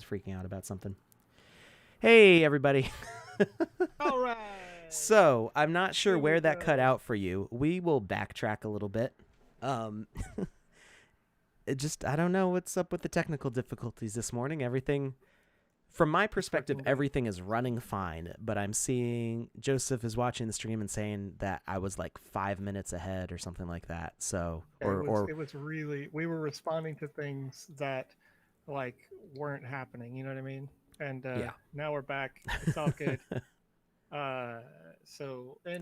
freaking out about something. Hey, everybody. All right. So, I'm not sure Here we where that cut go. out for you. We will backtrack a little bit. I don't know what's up with the technical difficulties this morning. Everything, from my perspective, fucking good. everything is running fine. But I'm seeing Joseph is watching the stream and saying that I was like 5 minutes ahead or something like that. So, It was really, we were responding to things that like weren't happening. You know what I mean? And yeah. now we're back. It's all good. And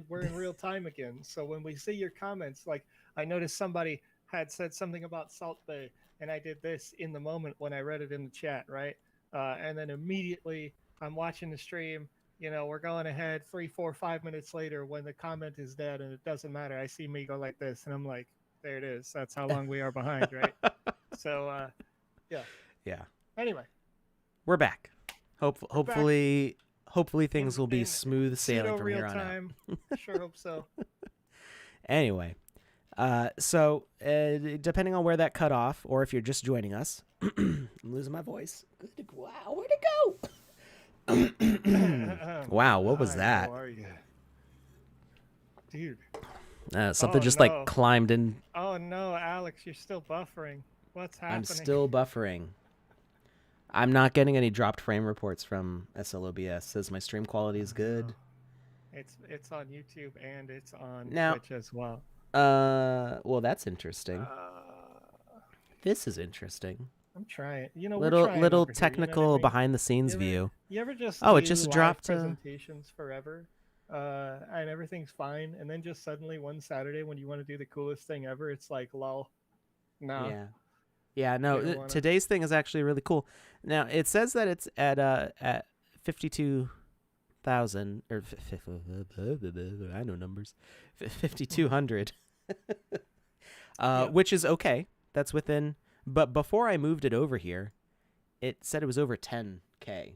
we're in real time again. So when we see your comments, like I noticed somebody had said something about Salt Bay, and I did this in the moment when I read it in the chat, right? And then immediately I'm watching the stream. You know, we're going ahead 3, 4, 5 minutes later when the comment is dead, and it doesn't matter. I see me go like this, and I'm like, there it is. That's how long we are behind, right? So, yeah. Yeah. Anyway, we're back. Hopefully things will be in smooth sailing from real here on time. Sure hope so. Anyway, depending on where that cut off, or if you're just joining us, I'm losing my voice. Wow, where'd it go? Wow, what was that? How are you? Dude. Something like climbed in. Oh no, Alex, you're still buffering. What's happening? I'm still buffering. I'm not getting any dropped frame reports from SLOBS. Says my stream quality is good. It's on YouTube and it's on now, Twitch as well. Well, that's interesting. This is interesting. I'm trying. You know, little technical, you know, behind the scenes view. You ever just it just dropped presentations forever, and everything's fine, and then just suddenly one Saturday when you want to do the coolest thing ever, it's like lol. No. Yeah, no. Today's thing is actually really cool. Now it says that it's at 52,000 or I know numbers, 5,200, which is okay. That's within. But before I moved it over here, it said it was over 10K,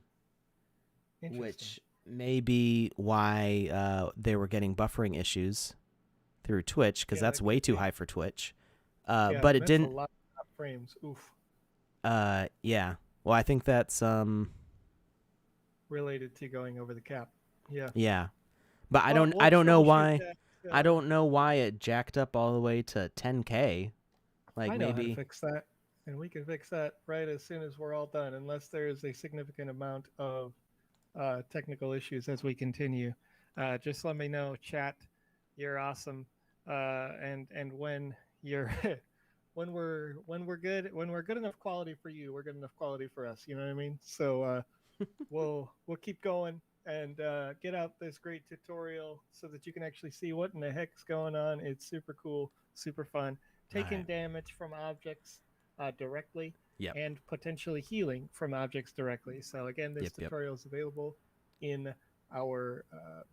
which may be why they were getting buffering issues through Twitch, because that's way too high for Twitch. But it didn't. A lot of frames. Oof. Yeah. Well, I think that's related to going over the cap. Yeah. Yeah. But I don't know why. I don't know why it jacked up all the way to 10K. Like I know maybe how to fix that, and we can fix that right as soon as we're all done, unless there is a significant amount of technical issues as we continue. Just let me know, chat. You're awesome. And when you're when we're good enough quality for you, we're good enough quality for us. You know what I mean? So we'll keep going and get out this great tutorial so that you can actually see what in the heck's going on. It's super cool, super fun. Taking damage from objects directly, and potentially healing from objects directly. So again, this tutorial is available in our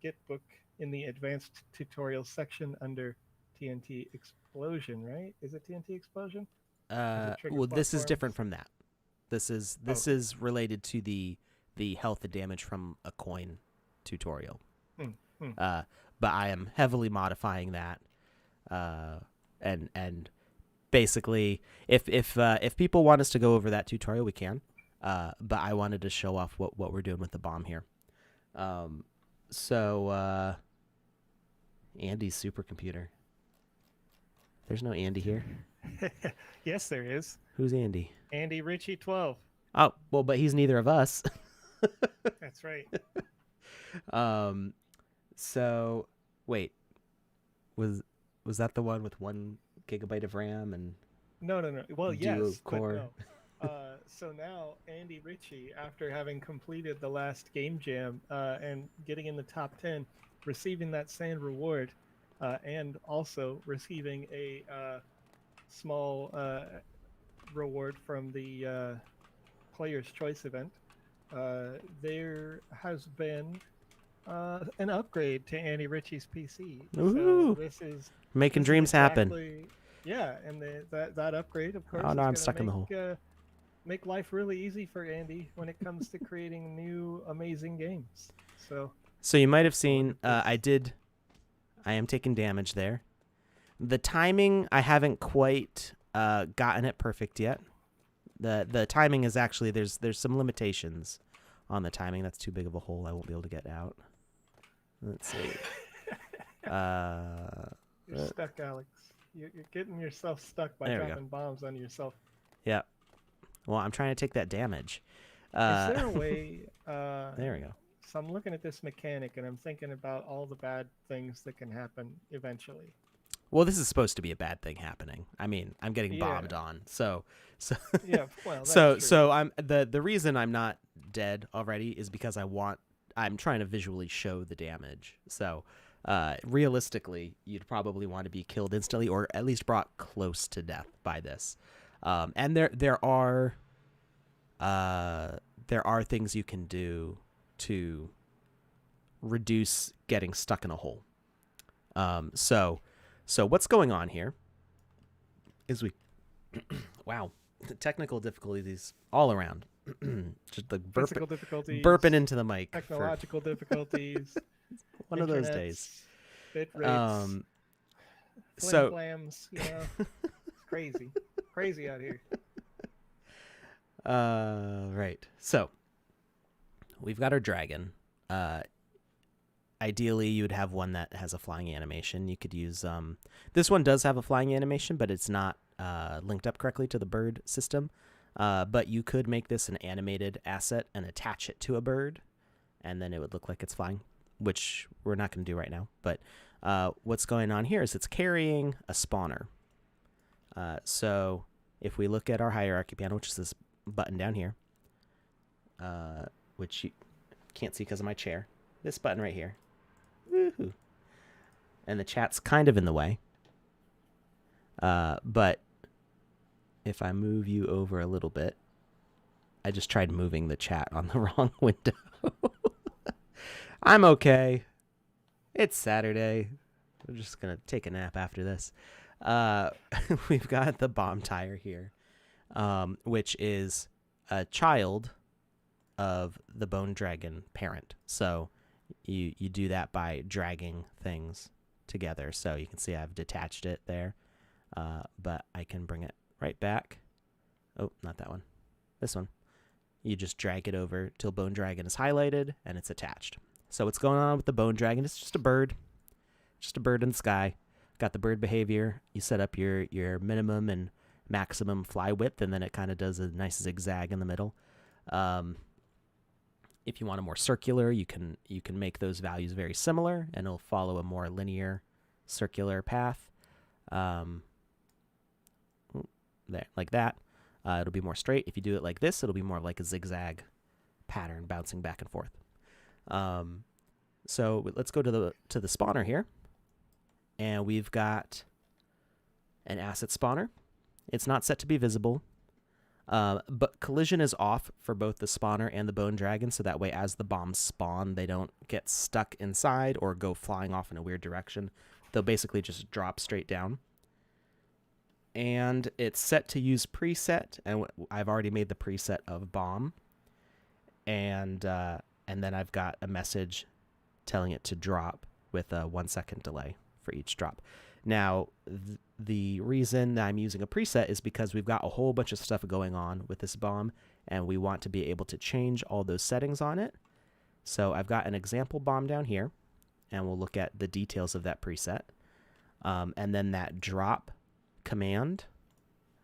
Git book in the advanced tutorials section under TNT Explosion, right? Is it TNT Explosion? Well, this is different from that. This is related to the health and damage from a coin tutorial. But I am heavily modifying that. And basically, if people want us to go over that tutorial, we can. But I wanted to show off what we're doing with the bomb here. So Andy's supercomputer. There's no Andy here. Yes, there is. Who's Andy? Andy Ritchie 12. Oh, well, but he's neither of us. That's right. So wait, was that the one with 1 gigabyte of RAM and no? Well, yes, core? But no. So now Andy Ritchie, after having completed the last game jam and getting in the top 10, receiving that sand reward, and also receiving a small reward from the Player's Choice event, there has been an upgrade to Andy Ritchie's PC. Ooh. So this is making dreams happen. Yeah, and that upgrade, of course, oh no, I'm stuck in the hole. Make life really easy for Andy when it comes to creating new amazing games. So you might have seen I am taking damage there. The timing, I haven't quite gotten it perfect yet. The timing is actually there's some limitations on the timing. That's too big of a hole. I won't be able to get out. Let's see. You're stuck, Alex. You're getting yourself stuck by dropping bombs on yourself. Yeah. Well, I'm trying to take that damage. Is there a way? There we go. So I'm looking at this mechanic, and I'm thinking about all the bad things that can happen eventually. Well, this is supposed to be a bad thing happening. I mean, I'm getting bombed on, so yeah. Well, that's so true. so I'm the reason I'm not dead already is because I'm trying to visually show the damage. So realistically, you'd probably want to be killed instantly, or at least brought close to death by this. And there are things you can do to reduce getting stuck in a hole. So what's going on here is wow, the technical difficulties all around. Just the physical difficulties, burping into the mic. Technological difficulties. One of those days. Bit rates. So flams, you know, it's crazy out here. Right. So we've got our dragon. Ideally, you'd have one that has a flying animation. You could use this one does have a flying animation, but it's not linked up correctly to the bird system. But you could make this an animated asset and attach it to a bird, and then it would look like it's flying, which we're not going to do right now. But what's going on here is it's carrying a spawner. So if we look at our hierarchy panel, which is this button down here, which you can't see because of my chair, this button right here. Woohoo. And the chat's kind of in the way. But if I move you over a little bit, I just tried moving the chat on the wrong window. I'm okay. It's Saturday. We're just going to take a nap after this. We've got the bomb tire here, which is a child of the bone dragon parent. So you do that by dragging things together. So you can see I've detached it there, but I can bring it right back. Oh, not that one. This one. You just drag it over till bone dragon is highlighted and it's attached. So what's going on with the bone dragon? It's just a bird. Just a bird in the sky. Got the bird behavior. You set up your minimum and maximum fly width, and then it kind of does a nice zigzag in the middle. If you want a more circular, you can make those values very similar, and it'll follow a more linear, circular path. There, like that. It'll be more straight. If you do it like this, it'll be more like a zigzag pattern, bouncing back and forth. So let's go to the spawner here, and we've got an asset spawner. It's not set to be visible. But collision is off for both the spawner and the bone dragon, so that way as the bombs spawn, they don't get stuck inside or go flying off in a weird direction. They'll basically just drop straight down. And it's set to use preset, and I've already made the preset of bomb. And then I've got a message telling it to drop with a 1 second delay for each drop. Now, the reason that I'm using a preset is because we've got a whole bunch of stuff going on with this bomb, and we want to be able to change all those settings on it. So I've got an example bomb down here, and we'll look at the details of that preset. And then that drop command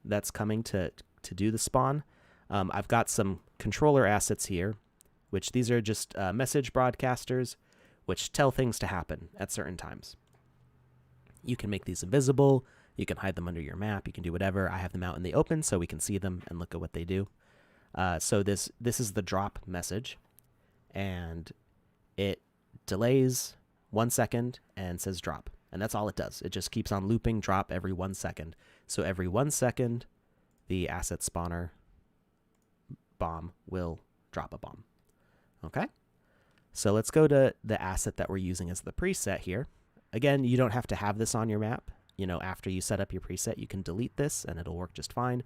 that's coming to do the spawn. I've got some controller assets here, which these are just message broadcasters, which tell things to happen at certain times. You can make these invisible. You can hide them under your map. You can do whatever. I have them out in the open so we can see them and look at what they do. So this is the drop message, and it delays 1 second and says drop. And that's all it does. It just keeps on looping drop every 1 second. So every 1 second, the asset spawner bomb will drop a bomb. Okay? So let's go to the asset that we're using as the preset here. Again, you don't have to have this on your map. You know, after you set up your preset, you can delete this and it'll work just fine.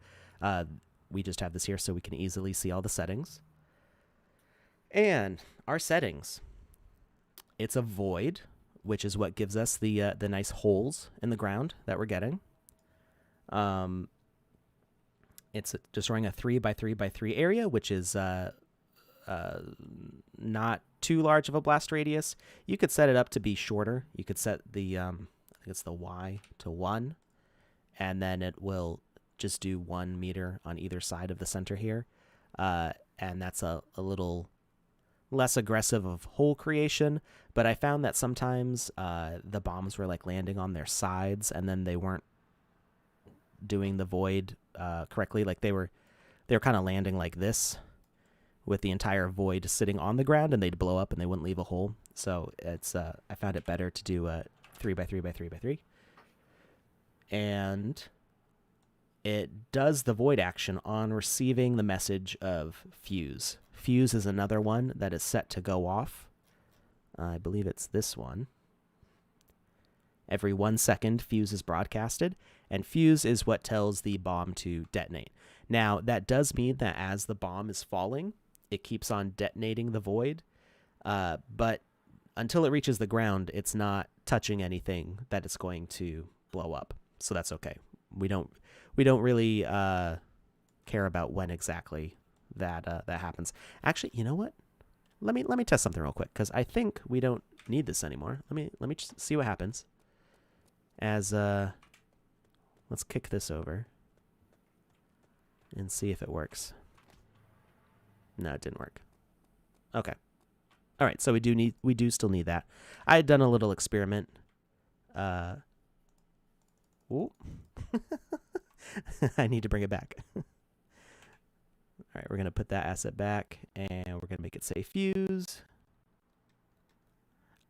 We just have this here so we can easily see all the settings. And our settings, it's a void, which is what gives us the nice holes in the ground that we're getting. It's destroying a 3x3x3 area, which is not too large of a blast radius. You could set it up to be shorter. You could set the I think it's the Y to 1, and then it will just do 1 meter on either side of the center here. And that's a little less aggressive of hole creation, but I found that sometimes the bombs were like landing on their sides, and then they weren't doing the void correctly. Like they were kind of landing like this, with the entire void sitting on the ground, and they'd blow up and they wouldn't leave a hole. So it's I found it better to do a 3x3x3x3, and it does the void action on receiving the message of fuse. Fuse is another one that is set to go off. I believe it's this one. Every 1 second, fuse is broadcasted, and fuse is what tells the bomb to detonate. Now, that does mean that as the bomb is falling, it keeps on detonating the void, but until it reaches the ground, it's not touching anything that it's going to blow up. So that's okay. We don't really care about when exactly that happens. Actually, you know what? Let me test something real quick, because I think we don't need this anymore. Let me just see what happens. As let's kick this over and see if it works. No, it didn't work. Okay. All right, so we do still need that. I had done a little experiment. Ooh. I need to bring it back. All right, we're going to put that asset back, and we're going to make it say fuse.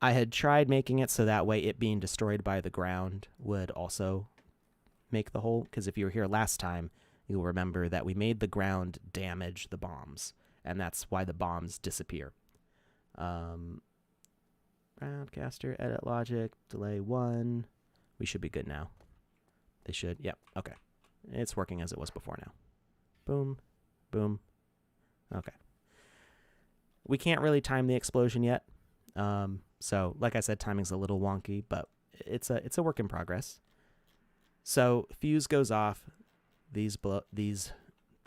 I had tried making it so that way it being destroyed by the ground would also make the hole, because if you were here last time, you'll remember that we made the ground damage the bombs, and that's why the bombs disappear. Broadcaster, edit logic, delay 1. We should be good now. They should. Yep. Okay. It's working as it was before now. Boom. Boom. Okay. We can't really time the explosion yet. So, like I said, timing's a little wonky, but it's a work in progress. So, fuse goes off. These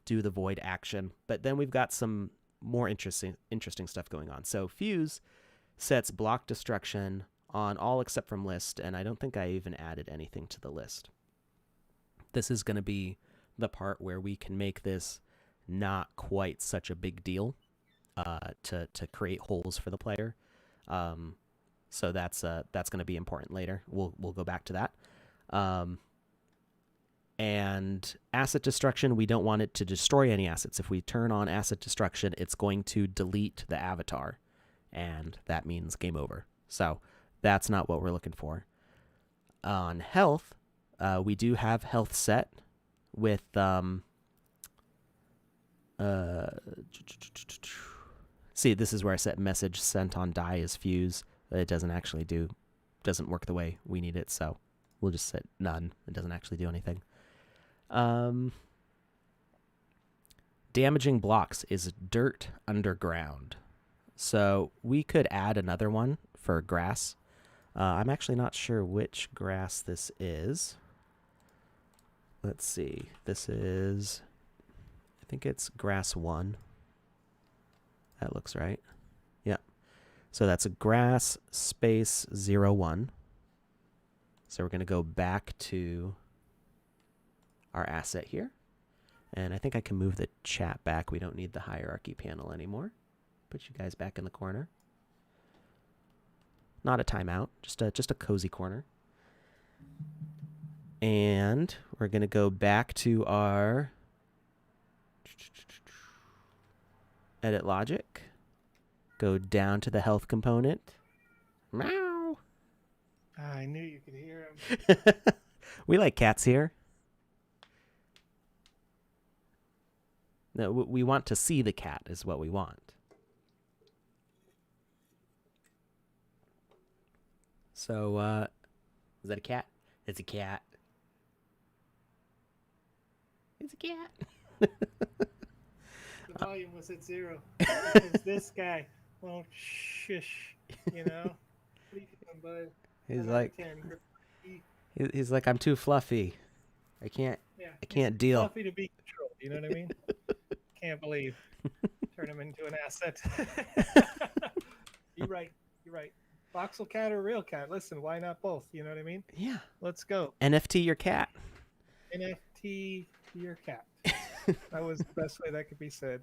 do the void action, but then we've got some more interesting stuff going on. So, fuse sets block destruction on all except from list, and I don't think I even added anything to the list. This is going to be the part where we can make this not quite such a big deal to create holes for the player. So that's going to be important later. We'll go back to that. And asset destruction, we don't want it to destroy any assets. If we turn on asset destruction, it's going to delete the avatar, and that means game over. So that's not what we're looking for. On health, we do have health set with see, this is where I set message sent on die as fuse. It doesn't work the way we need it, so we'll just set none. It doesn't actually do anything. Damaging blocks is dirt underground. So we could add another one for grass. I'm actually not sure which grass this is. Let's see. This is, I think it's grass 1. That looks right. Yep. So that's a grass space 01. So we're going to go back to our asset here. And I think I can move the chat back. We don't need the hierarchy panel anymore. Put you guys back in the corner. Not a timeout, just a cozy corner. And we're going to go back to our edit logic. Go down to the health component. Meow. I knew you could hear him. We like cats here. No, we want to see the cat is what we want. So, is that a cat? It's a cat. It's a cat. The volume was at 0. Because this guy won't shush, you know? What are you doing, bud? He's like, he's like, I'm too fluffy. I can't deal. Fluffy to be controlled. You know what I mean? Can't believe. Turn him into an asset. You're right. You're right. Voxel cat or real cat? Listen, why not both? You know what I mean? Yeah. Let's go. NFT your cat. NFT your cat. That was the best way that could be said.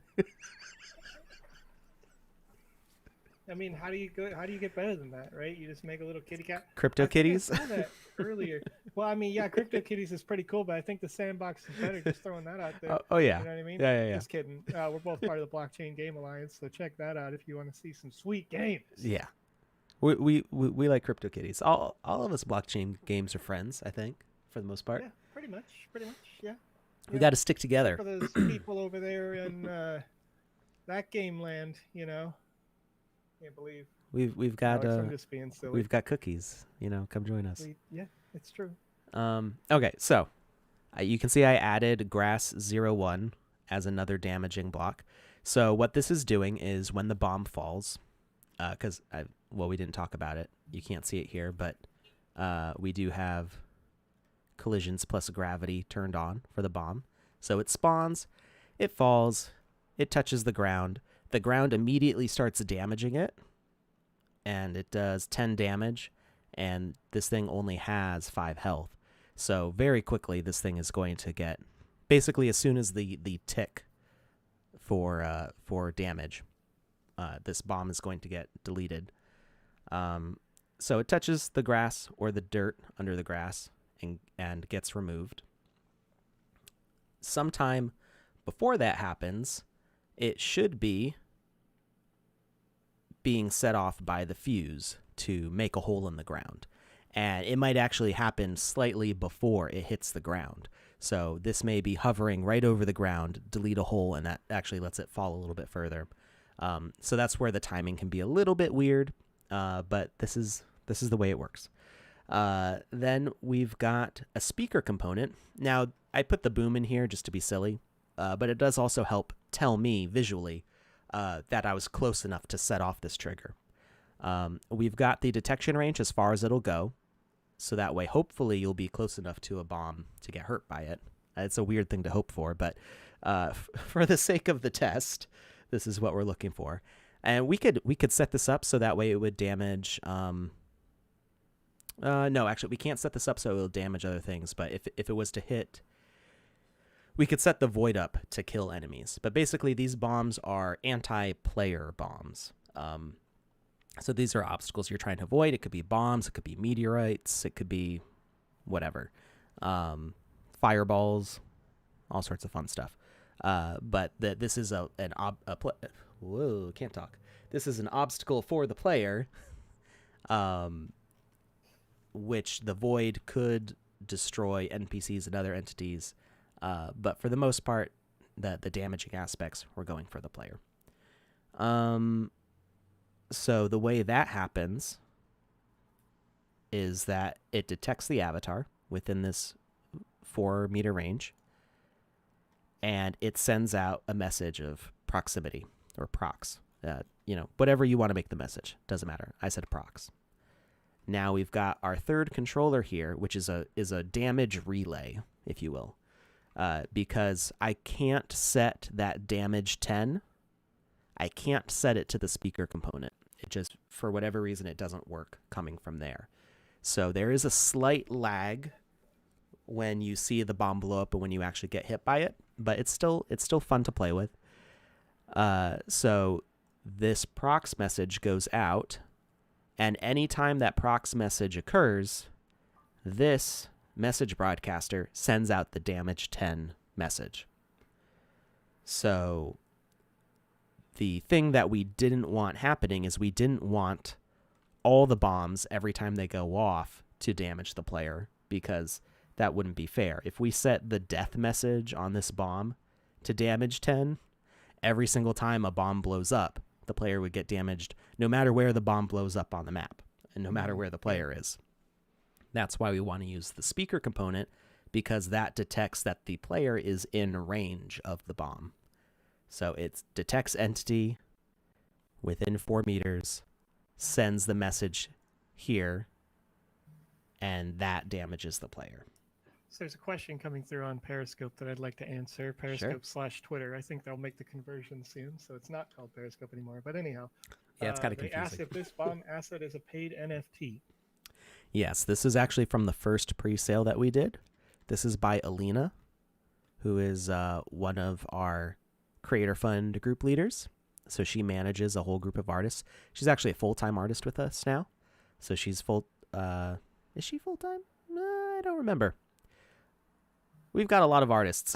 I mean, how do you get better than that, right? You just make a little kitty cat. Crypto kitties. I saw that earlier. Well, I mean, yeah, crypto kitties is pretty cool, but I think the Sandbox is better. Just throwing that out there. Oh yeah. You know what I mean? Yeah. Just kidding. We're both part of the Blockchain Game Alliance, so check that out if you want to see some sweet games. Yeah. We like crypto kitties. All of us blockchain games are friends, I think, for the most part. Yeah, pretty much. Yeah. We got to stick together. For those people over there in that game land, you know. Can't believe we've got I'm just being silly. we've got cookies. Come join us. Yeah, it's true. Okay, so you can see I added grass 01 as another damaging block. So what this is doing is when the bomb falls, because we didn't talk about it. You can't see it here, but we do have collisions plus gravity turned on for the bomb. So it spawns, it falls, it touches the ground. The ground immediately starts damaging it, and it does 10 damage, and this thing only has 5 health. So very quickly, this thing is going to get, basically as soon as the tick for damage, this bomb is going to get deleted. So it touches the grass or the dirt under the grass and gets removed. Sometime before that happens, it should be being set off by the fuse to make a hole in the ground. And it might actually happen slightly before it hits the ground. So this may be hovering right over the ground, delete a hole, and that actually lets it fall a little bit further. So that's where the timing can be a little bit weird, but this is the way it works. Then we've got a speaker component. Now, I put the boom in here just to be silly, but it does also help tell me visually that I was close enough to set off this trigger. We've got the detection range as far as it'll go, so that way hopefully you'll be close enough to a bomb to get hurt by it. It's a weird thing to hope for, but for the sake of the test, this is what we're looking for. And we could set this up so that way it would damage... no, actually, we can't set this up so it will damage other things, but if it was to hit... We could set the void up to kill enemies. But basically, these bombs are anti-player bombs. So these are obstacles you're trying to avoid. It could be bombs. It could be meteorites. It could be whatever. Fireballs. All sorts of fun stuff. But this is can't talk. This is an obstacle for the player, which the void could destroy NPCs and other entities. But for the most part, the damaging aspects were going for the player. So the way that happens is that it detects the avatar within this 4-meter range, and it sends out a message of proximity, or prox. Whatever you want to make the message. Doesn't matter. I said prox. Now we've got our third controller here, which is a damage relay, if you will. Because I can't set that damage 10. I can't set it to the speaker component. It just, for whatever reason, it doesn't work coming from there. So there is a slight lag when you see the bomb blow up and when you actually get hit by it, but it's still fun to play with. So this prox message goes out, and anytime that prox message occurs, this message broadcaster sends out the damage 10 message. So the thing that we didn't want happening is we didn't want all the bombs every time they go off to damage the player, because that wouldn't be fair. If we set the death message on this bomb to damage 10, every single time a bomb blows up, the player would get damaged no matter where the bomb blows up on the map and no matter where the player is. That's why we want to use the speaker component, because that detects that the player is in range of the bomb. So it detects entity within 4 meters, sends the message here, and that damages the player. So there's a question coming through on Periscope that I'd like to answer. Sure. Periscope/Twitter. I think they'll make the conversion soon, so it's not called Periscope anymore. But anyhow, Yeah, it's kind of they asked confusing. if this bomb asset is a paid NFT. Yes, this is actually from the first pre-sale that we did. This is by Alina, who is one of our Creator Fund group leaders. So she manages a whole group of artists. She's actually a full-time artist with us now. So she's full. Is she full-time? No, I don't remember. We've got a lot of artists,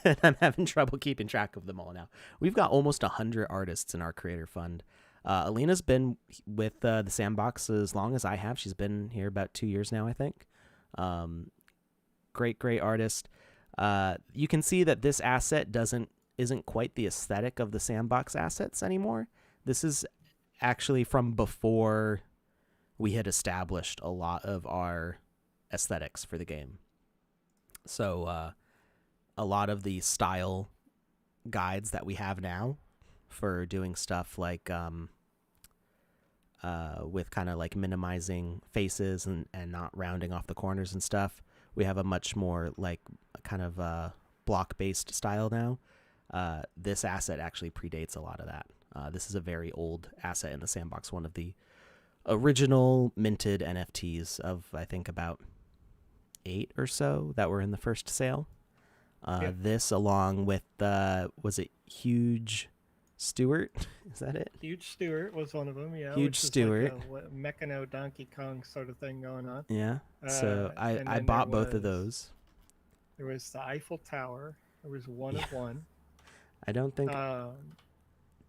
and I'm having trouble keeping track of them all now. We've got almost 100 artists in our Creator Fund. Alina's been with the Sandbox as long as I have. She's been here about 2 years now, I think. Great artist. You can see that this asset isn't quite the aesthetic of the Sandbox assets anymore. This is actually from before we had established a lot of our aesthetics for the game. So a lot of the style guides that we have now for doing stuff like with kind of like minimizing faces and not rounding off the corners and stuff, we have a much more like kind of block-based style now. This asset actually predates a lot of that. This is a very old asset in the Sandbox, one of the original minted NFTs of, I think, about 8 or so that were in the first sale. This along with was it Huge Stewart? Is that it? Huge Stewart was one of them. Yeah, Huge Stewart. Like a Mechano Donkey Kong sort of thing going on. Yeah. So I bought both of those. There was the Eiffel Tower. There was one of one. I don't think.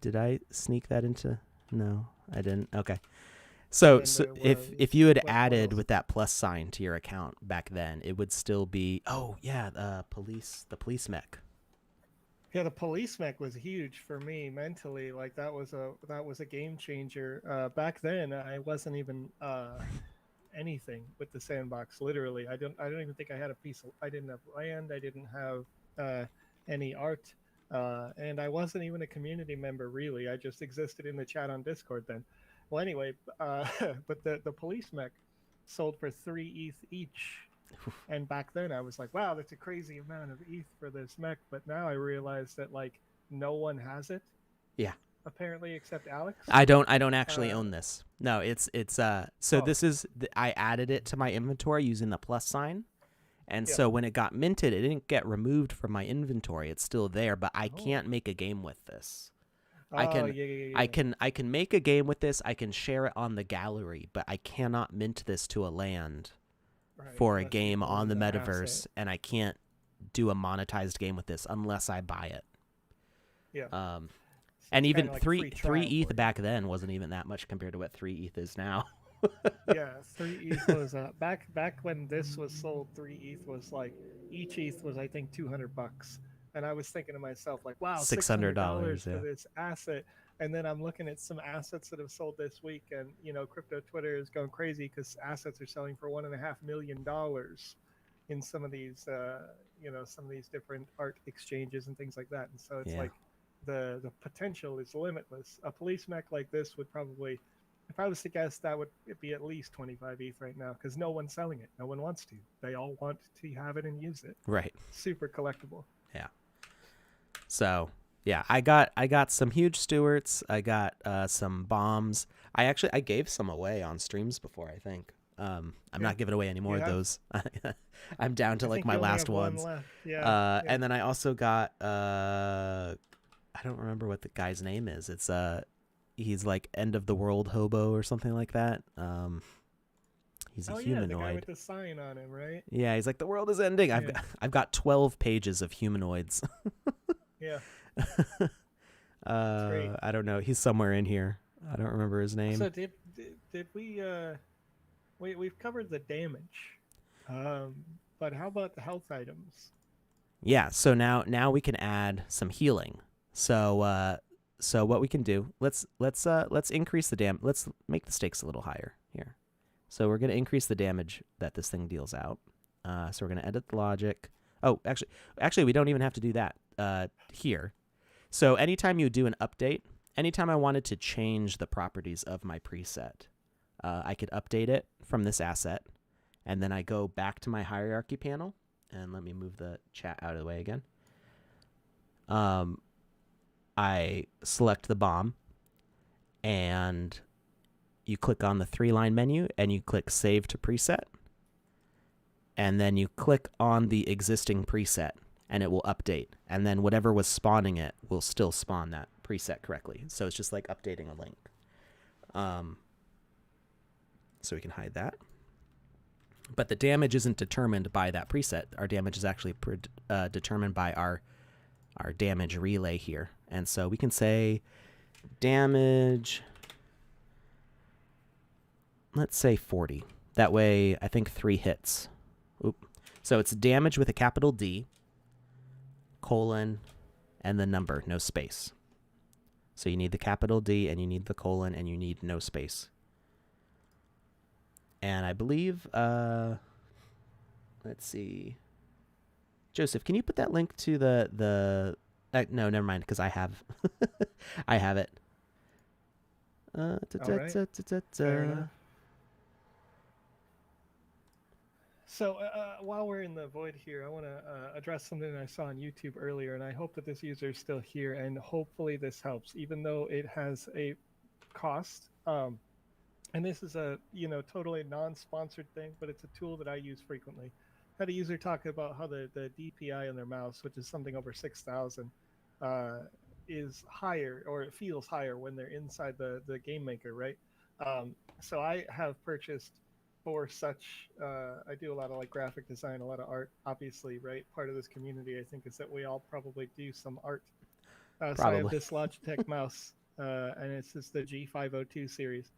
Did I sneak that into? No, I didn't. Okay. So if you had added with that plus sign to your account back then, it would still be the police mech. Yeah, the police mech was huge for me mentally. Like that was a game changer. Back then, I wasn't even anything with the Sandbox. Literally, I don't even think I had a piece. I didn't have land. I didn't have any art, and I wasn't even a community member really. I just existed in the chat on Discord then. Well, anyway, but the police mech sold for 3 ETH each. And back then I was like, wow, that's a crazy amount of ETH for this mech. But now I realize that like no one has it. Yeah. Apparently, except Alex. I don't actually own this. No, it's this is I added it to my inventory using the plus sign. And so when it got minted, it didn't get removed from my inventory. It's still there, but I can't make a game with this. I can make a game with this. I can share it on the gallery, but I cannot mint this to a land for a game on the metaverse, and I can't do a monetized game with this unless I buy it. Yeah. And even like three ETH back then wasn't even that much compared to what 3 ETH is now. Yeah, 3 ETH was back when this was sold. 3 ETH was like each ETH was I think $200. And I was thinking to myself, like, wow, $600 for this asset. And then I'm looking at some assets that have sold this week, and crypto Twitter is going crazy because assets are selling for $1.5 million in some of these, some of these different art exchanges and things like that. And so it's like the potential is limitless. A police mech like this would probably, if I was to guess, that would be at least 25 ETH right now because no one's selling it. No one wants to. They all want to have it and use it. Right. Super collectible. Yeah. So yeah, I got some Huge Stewarts. I got some bombs. I gave some away on streams before. I think I'm not giving away any more of those. I'm down to like my last ones. And then I also got I don't remember what the guy's name is. It's he's like End of the World Hobo or something like that. He's a humanoid. The guy with the sign on him, right? Yeah, he's like the world is ending. I've got 12 pages of humanoids. Yeah. I don't know. He's somewhere in here. I don't remember his name. So did we we've covered the damage. But how about the health items? Yeah, so now we can add some healing. So what we can do, let's increase the damage. Let's make the stakes a little higher here. So we're going to increase the damage that this thing deals out. So we're going to edit the logic. Oh, actually we don't even have to do that here. So anytime you do an update, anytime I wanted to change the properties of my preset, I could update it from this asset, and then I go back to my hierarchy panel, and let me move the chat out of the way again. I select the bomb, and you click on the 3-line menu, and you click Save to Preset, and then you click on the existing preset, and it will update. And then whatever was spawning it will still spawn that preset correctly. So it's just like updating a link. So we can hide that. But the damage isn't determined by that preset. Our damage is actually determined by our damage relay here. And so we can say damage, let's say 40. That way, I think 3 hits. Oop. So it's damage with a capital D, colon, and the number, no space. So you need the capital D, and you need the colon, and you need no space. And I believe, let's see. Joseph, can you put that link to the no, never mind, because I have I have it. Fair enough. So while we're in the void here, I want to address something that I saw on YouTube earlier, and I hope that this user is still here, and hopefully this helps, even though it has a cost. And this is a totally non-sponsored thing, but it's a tool that I use frequently. Had a user talk about how the DPI on their mouse, which is something over 6,000, is higher, or it feels higher when they're inside the game maker, right? So I have purchased for such, I do a lot of like graphic design, a lot of art, obviously, right? Part of this community, I think, is that we all probably do some art. So I have this Logitech mouse, and it's just the G502 series.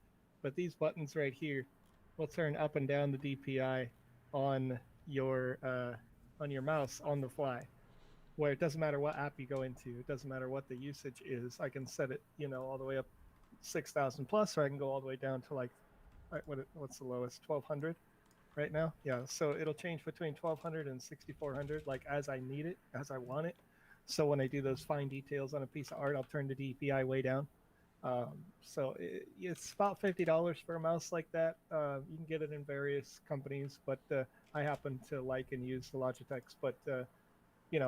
But these buttons right here will turn up and down the DPI on your mouse on the fly, where it doesn't matter what app you go into, it doesn't matter what the usage is. I can set it, all the way up 6,000 plus, or I can go all the way down to like, what's the lowest, 1,200 right now? Yeah, so it'll change between 1,200 and 6,400, like as I need it, as I want it. So when I do those fine details on a piece of art, I'll turn the DPI way down. So it's about $50 for a mouse like that. You can get it in various companies, but I happen to like and use the Logitechs. But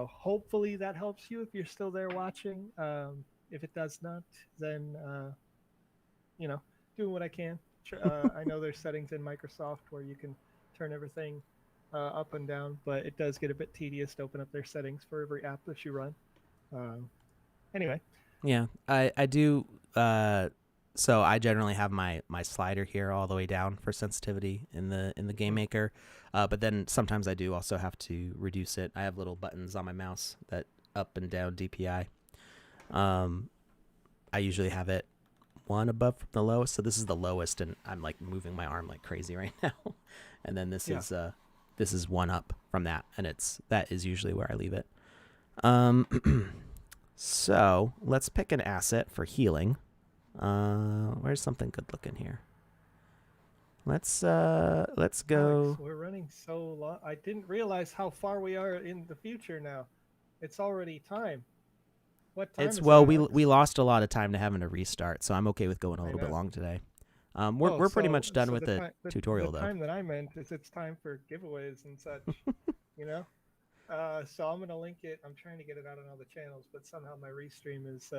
hopefully that helps you if you're still there watching. If it does not, then doing what I can. I know there's settings in Microsoft where you can turn everything up and down, but it does get a bit tedious to open up their settings for every app that you run. Anyway. Yeah, I do. So I generally have my slider here all the way down for sensitivity in the game maker, but then sometimes I do also have to reduce it. I have little buttons on my mouse that up and down DPI. I usually have it one above the lowest, so this is the lowest, and I'm like moving my arm like crazy right now. And then this is one up from that, and that is usually where I leave it. So let's pick an asset for healing. Where's something good looking here? Let's go. Alex, we're running so long. I didn't realize how far we are in the future now. It's already time. What time is it, we lost a lot of time to having to restart, so I'm okay with going a little bit long today. We're pretty much done with the tutorial though. The time that I meant is it's time for giveaways and such. So I'm gonna link it. I'm trying to get it out on all the channels, but somehow my restream is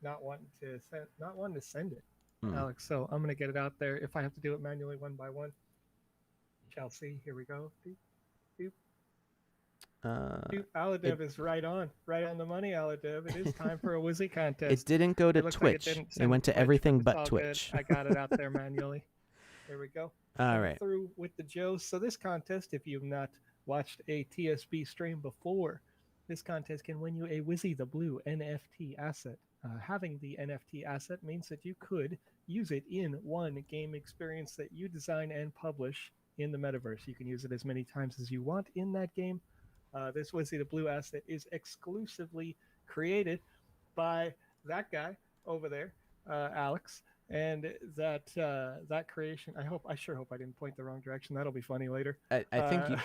not wanting to send it, Alex. So I'm gonna get it out there. If I have to do it manually one by one, shall see. Here we go. Doop, doop. Aladev is right on the money. Aladev, it is time for a Wizzy contest. It didn't go to Twitch. Like it went to everything but Twitch. I got it out there manually. There we go. All right. Through with the Joes. So this contest, if you've not watched a TSB stream before, this contest can win you a Wizzy the Blue NFT asset. Having the NFT asset means that you could use it in one game experience that you design and publish in the metaverse. You can use it as many times as you want in that game. This Wizzy the Blue asset is exclusively created by that guy over there, Alex. And that creation, I sure hope I didn't point the wrong direction. That'll be funny later. I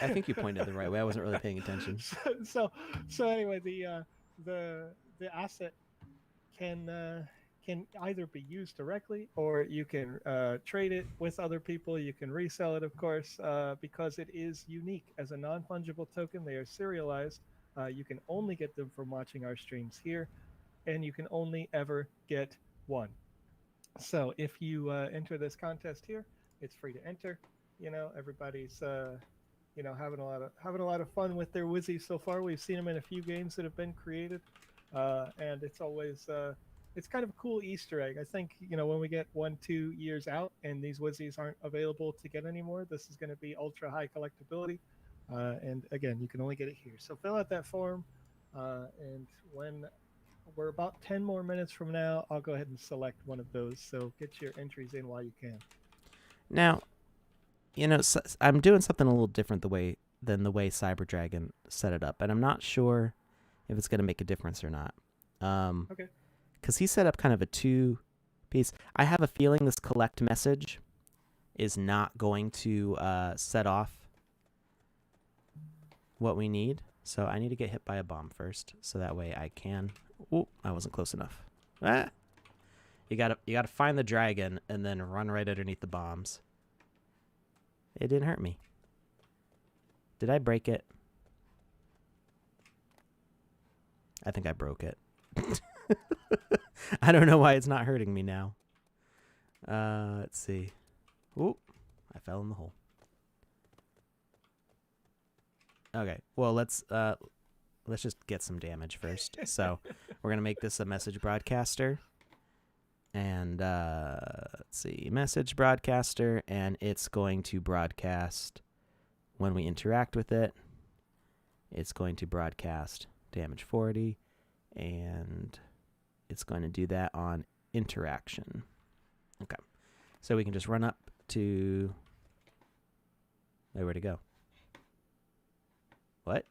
think you pointed the right way. I wasn't really paying attention. So anyway, the asset can can either be used directly or you can trade it with other people. You can resell it, of course, because it is unique as a non-fungible token. They are serialized. You can only get them from watching our streams here, and you can only ever get one. So if you enter this contest here, it's free to enter. Everybody's having a lot of fun with their Wizzies so far. We've seen them in a few games that have been created, and it's always it's kind of a cool Easter egg. I think when we get 1-2 years out and these Wizzies aren't available to get anymore, this is going to be ultra high collectability. And again, you can only get it here. So fill out that form, and when we're about 10 more minutes from now, I'll go ahead and select one of those. So get your entries in while you can. Now, I'm doing something a little different than the way Cyber Dragon set it up, and I'm not sure if it's going to make a difference or not. Okay. Because he set up kind of a 2-piece. I have a feeling this collect message is not going to set off what we need. So I need to get hit by a bomb first, so that way I can. Oh, I wasn't close enough. Ah! You gotta find the dragon and then run right underneath the bombs. It didn't hurt me. Did I break it? I think I broke it. I don't know why it's not hurting me now. Let's see. Oop, I fell in the hole. Okay, well, let's just get some damage first. So we're going to make this a message broadcaster. And let's see, message broadcaster, and it's going to broadcast when we interact with it. It's going to broadcast damage 40, and it's going to do that on interaction. Okay, so we can just run up to... Wait, where'd it go? What?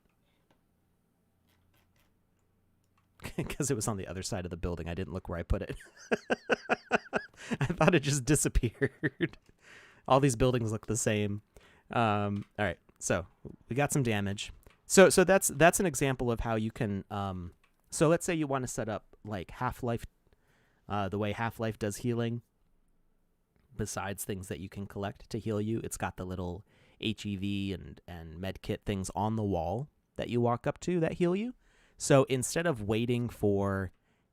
Because it was on the other side of the building. I didn't look where I put it. I thought it just disappeared. All these buildings look the same. All right, so we got some damage. So that's an example of how you can. So let's say you want to set up like Half-Life, the way Half-Life does healing. Besides things that you can collect to heal you, it's got the little HEV and medkit things on the wall that you walk up to that heal you. So instead of waiting for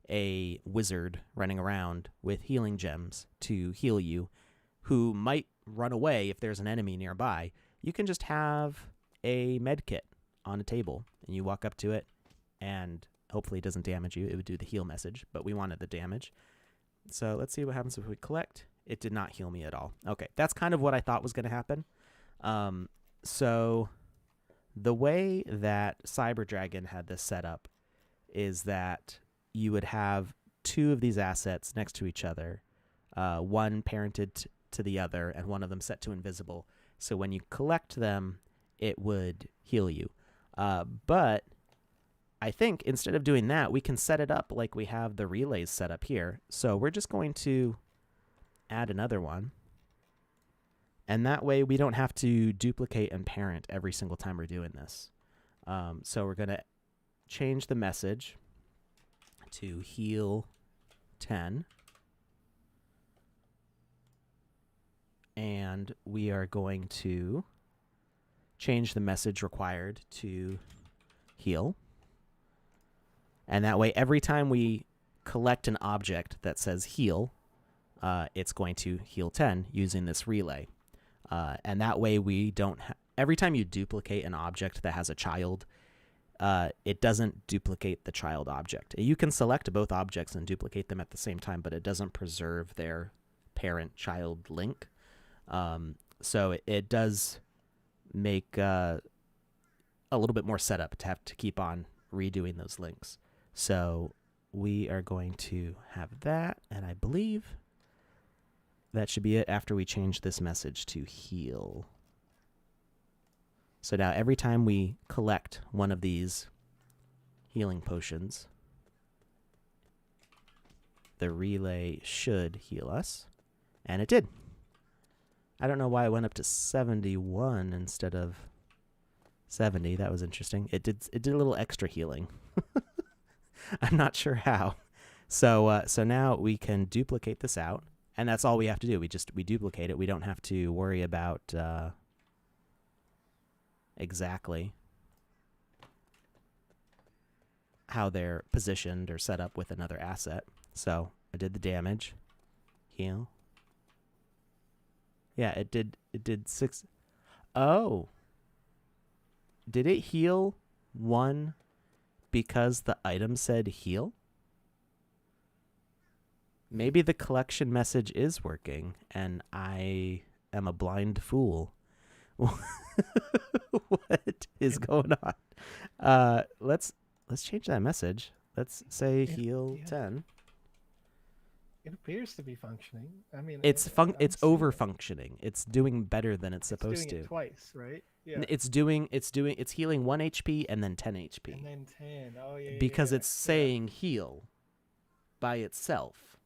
a wizard running around with healing gems to heal you, who might run away if there's an enemy nearby, you can just have a med kit on a table, and you walk up to it, and hopefully it doesn't damage you. It would do the heal message, but we wanted the damage. So let's see what happens if we collect. It did not heal me at all. Okay, that's kind of what I thought was going to happen. So the way that Cyber Dragon had this set up is that you would have two of these assets next to each other, one parented to the other, and one of them set to invisible. So when you collect them, it would heal you. But I think instead of doing that, we can set it up like we have the relays set up here. So we're just going to add another one. And that way we don't have to duplicate and parent every single time we're doing this. So we're going to change the message to heal 10. And we are going to change the message required to heal. And that way every time we collect an object that says heal, it's going to heal 10 using this relay. And that way we don't every time you duplicate an object that has a child, it doesn't duplicate the child object. You can select both objects and duplicate them at the same time, but it doesn't preserve their parent-child link. So it does make a little bit more setup to have to keep on redoing those links. So we are going to have that, and I believe that should be it after we change this message to heal. So now every time we collect one of these healing potions, the relay should heal us. And it did. I don't know why it went up to 71 instead of 70. That was interesting. It did a little extra healing. I'm not sure how. So now we can duplicate this out, and that's all we have to do. We duplicate it. We don't have to worry about exactly how they're positioned or set up with another asset. So I did the damage. Heal. Yeah, it did 6. Oh. Did it heal 1 because the item said heal? Maybe the collection message is working and I am a blind fool. What is going on? Let's change that message. Let's say heal 10. It appears to be functioning. I mean, it's over functioning. It's doing better than it's supposed doing to. It twice, right? Yeah. It's healing 1 HP and then 10 HP. And then 10. Oh yeah. Because it's saying heal by itself.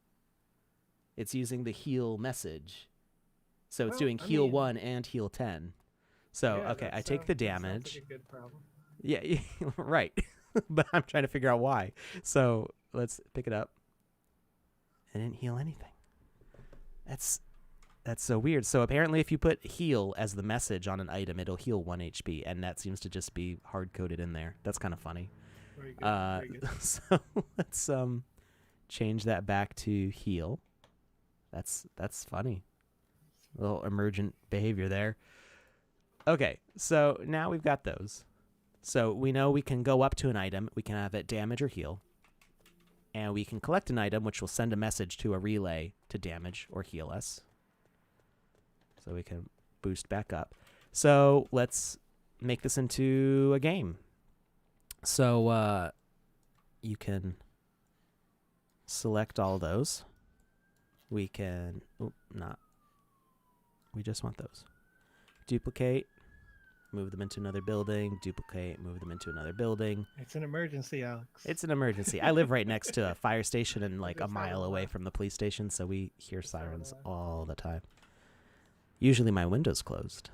It's using the heal message. So it's doing heal 1 and heal 10. So okay, I take the damage. Sounds like a good problem. Yeah, right. But I'm trying to figure out why. So let's pick it up. I didn't heal anything. That's so weird. So apparently if you put heal as the message on an item, it'll heal 1 HP, and that seems to just be hard-coded in there. That's kind of funny. Very good. Very good. So let's change that back to heal. That's funny. A little emergent behavior there. Okay, so now we've got those. So we know we can go up to an item. We can have it damage or heal. And we can collect an item, which will send a message to a relay to damage or heal us. So we can boost back up. So let's make this into a game. So you can select all those. We can... We just want those. Duplicate. Move them into another building, duplicate, move them into another building. It's an emergency, Alex. It's an emergency. I live right next to a fire station and like a mile away from the police station, so we hear sirens all the time. Usually my window's closed.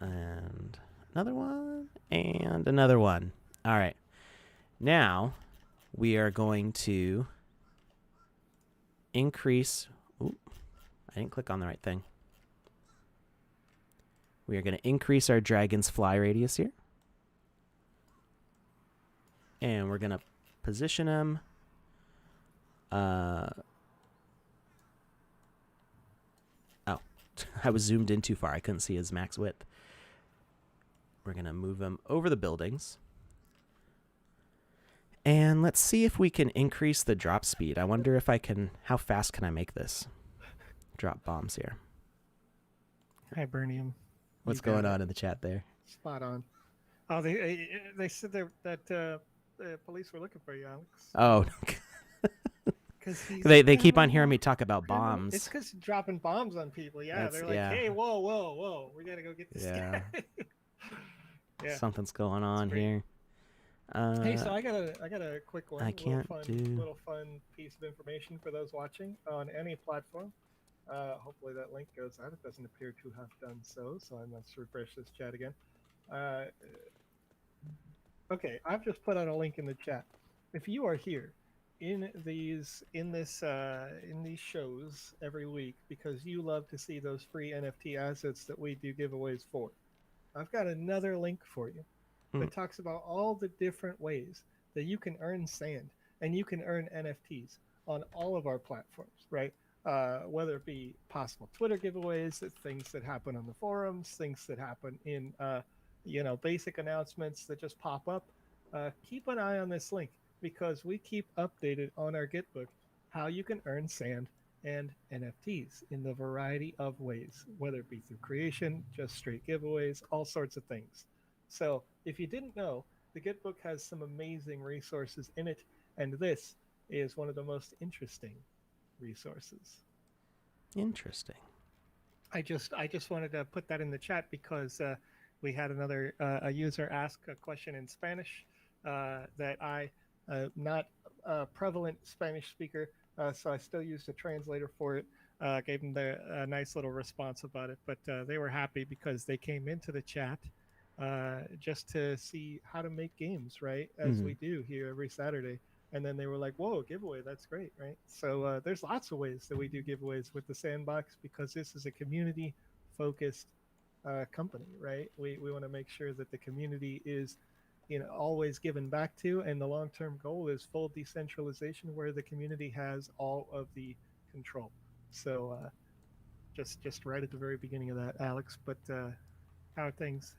And another one, and another one. All right. Now we are going to increase... Ooh, I didn't click on the right thing. We are going to increase our dragon's fly radius here. And we're going to position him. Oh. I was zoomed in too far. I couldn't see his max width. We're going to move him over the buildings. And let's see if we can increase the drop speed. I wonder if I can... How fast can I make this? Drop bombs here. Hibernium. What's going on in the chat there? Spot on. Oh, they said that the police were looking for you, Alex. Oh, they keep on hearing me talk about bombs. It's because dropping bombs on people. Yeah, they're like, hey, whoa, we gotta go get this guy. Yeah, something's going on here. Hey, so I got a quick one. I can't little fun piece of information for those watching on any platform. Hopefully that link goes out. It doesn't appear to have done so, so I must refresh this chat again. Okay, I've just put out a link in the chat. If you are here in these shows every week because you love to see those free NFT assets that we do giveaways for, I've got another link for you that talks about all the different ways that you can earn sand and you can earn NFTs on all of our platforms, right? Whether it be possible Twitter giveaways, things that happen on the forums, things that happen in, basic announcements that just pop up. Keep an eye on this link because we keep updated on our Gitbook how you can earn sand and NFTs in the variety of ways, whether it be through creation, just straight giveaways, all sorts of things. So if you didn't know, the Gitbook has some amazing resources in it, and this is one of the most interesting resources. Interesting. I just wanted to put that in the chat because we had another a user ask a question in Spanish that I not a prevalent Spanish speaker, so I still used a translator for it. Gave them a nice little response about it, but they were happy because they came into the chat just to see how to make games, right? As we do here every Saturday. And then they were like, whoa, giveaway, that's great, right? So there's lots of ways that we do giveaways with the Sandbox because this is a community focused company, right? We want to make sure that the community is, always given back to, and the long-term goal is full decentralization where the community has all of the control. So just right at the very beginning of that, Alex. But how are things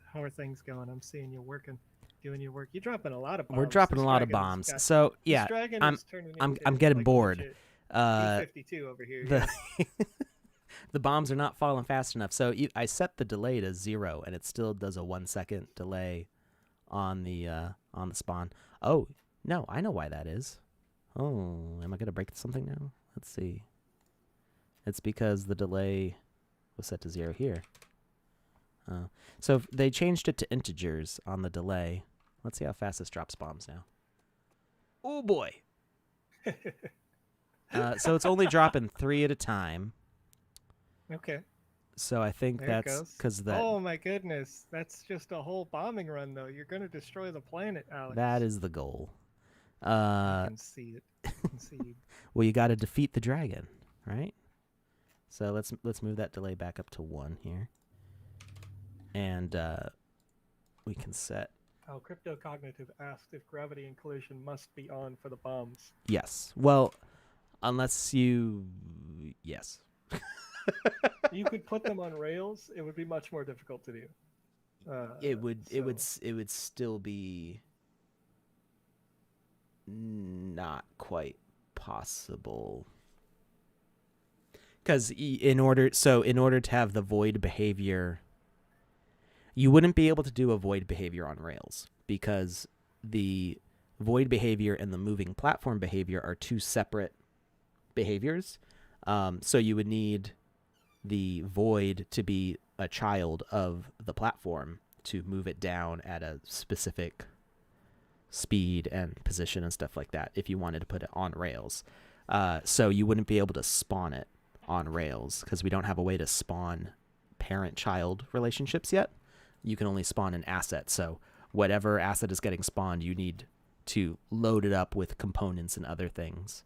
going? I'm seeing you working, doing your work. You're dropping a lot of bombs. We're dropping a lot of bombs. So yeah, I'm getting bored. B-52 over here. The bombs are not falling fast enough. So I set the delay to 0, and it still does a 1 second delay on the spawn. Oh no, I know why that is. Oh, am I gonna break something now? Let's see. It's because the delay was set to 0 here. So they changed it to integers on the delay. Let's see how fast this drops bombs now. Oh boy. So it's only dropping 3 at a time. Okay. So I think that's because that. Oh my goodness, that's just a whole bombing run, though. You're going to destroy the planet, Alex. That is the goal. I can see it. I can see you. Well, you got to defeat the dragon, right? So let's move that delay back up to 1 here, and we can set. Oh, Crypto Cognitive asked if gravity and collision must be on for the bombs. Yes. Well, unless you. Yes. You could put them on rails. It would be much more difficult to do. It would still be not quite possible. Because in order to have the void behavior, you wouldn't be able to do a void behavior on rails because the void behavior and the moving platform behavior are 2 separate behaviors. So you would need the void to be a child of the platform to move it down at a specific speed and position and stuff like that if you wanted to put it on rails. So you wouldn't be able to spawn it on rails because we don't have a way to spawn parent-child relationships yet. You can only spawn an asset. So whatever asset is getting spawned, you need to load it up with components and other things.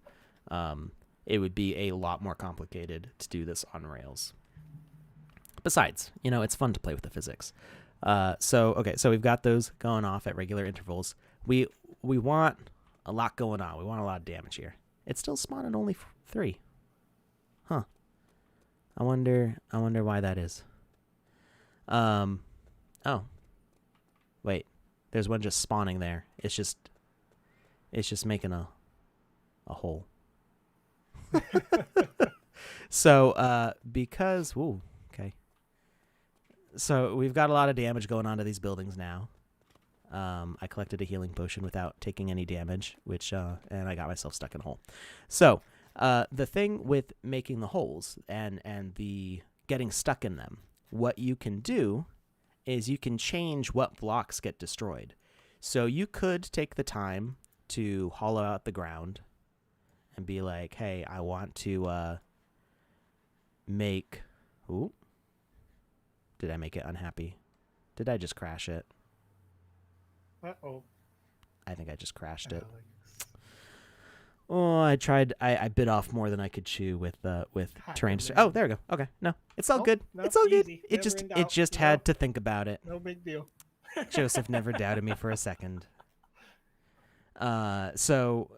It would be a lot more complicated to do this on rails. Besides, it's fun to play with the physics. So we've got those going off at regular intervals. We want a lot going on. We want a lot of damage here. It's still spawning only 3. Huh. I wonder why that is. Oh. Wait. There's one just spawning there. It's just making a hole. So, because, okay. So we've got a lot of damage going on to these buildings now. I collected a healing potion without taking any damage, and I got myself stuck in a hole. So, the thing with making the holes and the getting stuck in them, what you can do is you can change what blocks get destroyed. So you could take the time to hollow out the ground and be like, hey, I want to make... Ooh. Did I make it unhappy? Did I just crash it? Uh-oh. I think I just crashed it. Oh, I tried. I bit off more than I could chew with terrain. Oh, there we go. Okay, no, it's all good. It's all good. It just had to think about it. No big deal. Joseph never doubted me for a second. So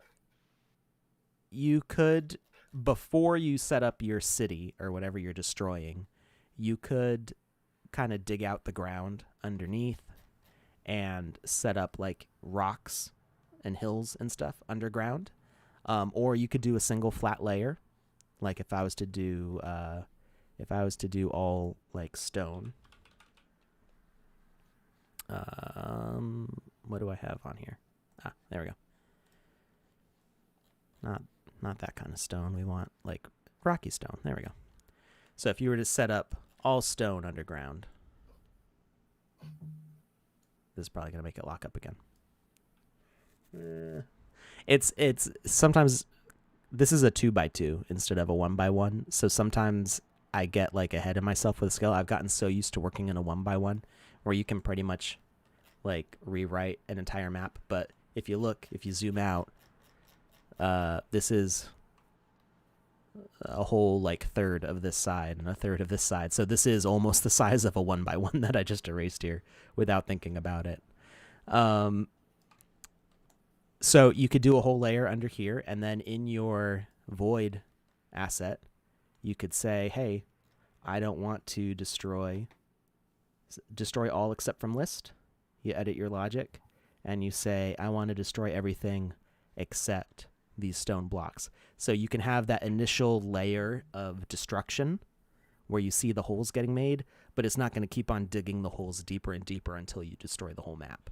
you could, before you set up your city or whatever you're destroying, you could kind of dig out the ground underneath and set up like rocks and hills and stuff underground. Or you could do a single flat layer, like if I was to do all like stone. What do I have on here? There we go. Not that kind of stone. We want like rocky stone. There we go. So if you were to set up all stone underground, this is probably gonna make it lock up again. It's sometimes this is a 2x2 instead of a 1x1. So sometimes I get like ahead of myself with skill. I've gotten so used to working in a 1x1 where you can pretty much like rewrite an entire map. But if you zoom out, This is a whole like third of this side and a third of this side. So this is almost the size of a 1x1 that I just erased here without thinking about it. So you could do a whole layer under here, and then in your void asset, you could say, hey, I don't want to destroy all except from list. You edit your logic, and you say, I want to destroy everything except these stone blocks. So you can have that initial layer of destruction where you see the holes getting made, but it's not going to keep on digging the holes deeper and deeper until you destroy the whole map,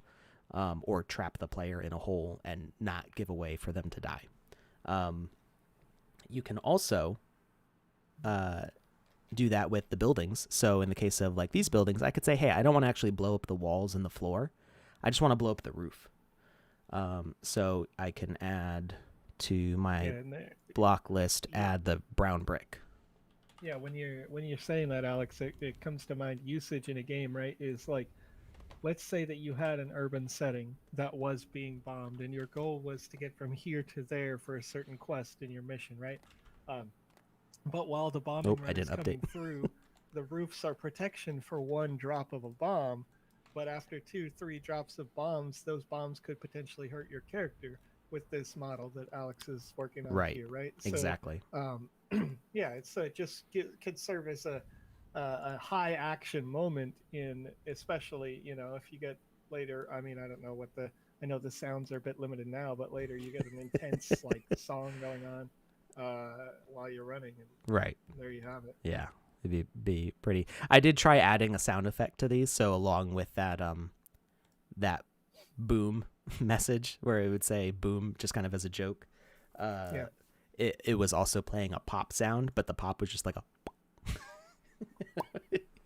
or trap the player in a hole and not give a way for them to die. You can also do that with the buildings. So in the case of like these buildings, I could say, hey, I don't want to actually blow up the walls and the floor. I just want to blow up the roof. So I can add to my block list, add the brown brick. Yeah, when you're saying that, Alex, it comes to mind usage in a game, right? Is like, let's say that you had an urban setting that was being bombed, and your goal was to get from here to there for a certain quest in your mission, right? But while the bombing run is coming through, the roofs are protection for one drop of a bomb. But after 2-3 drops of bombs, those bombs could potentially hurt your character with this model that Alex is working on here, right? So, exactly. Yeah, it's could serve as a high action moment in, especially, you know, if you get later. I mean, I don't know I know the sounds are a bit limited now, but later you get an intense like song going on while you're running. And right. there you have it. Yeah. It'd be pretty. I did try adding a sound effect to these, so along with that that boom message where it would say boom just kind of as a joke. It was also playing a pop sound, but the pop was just like a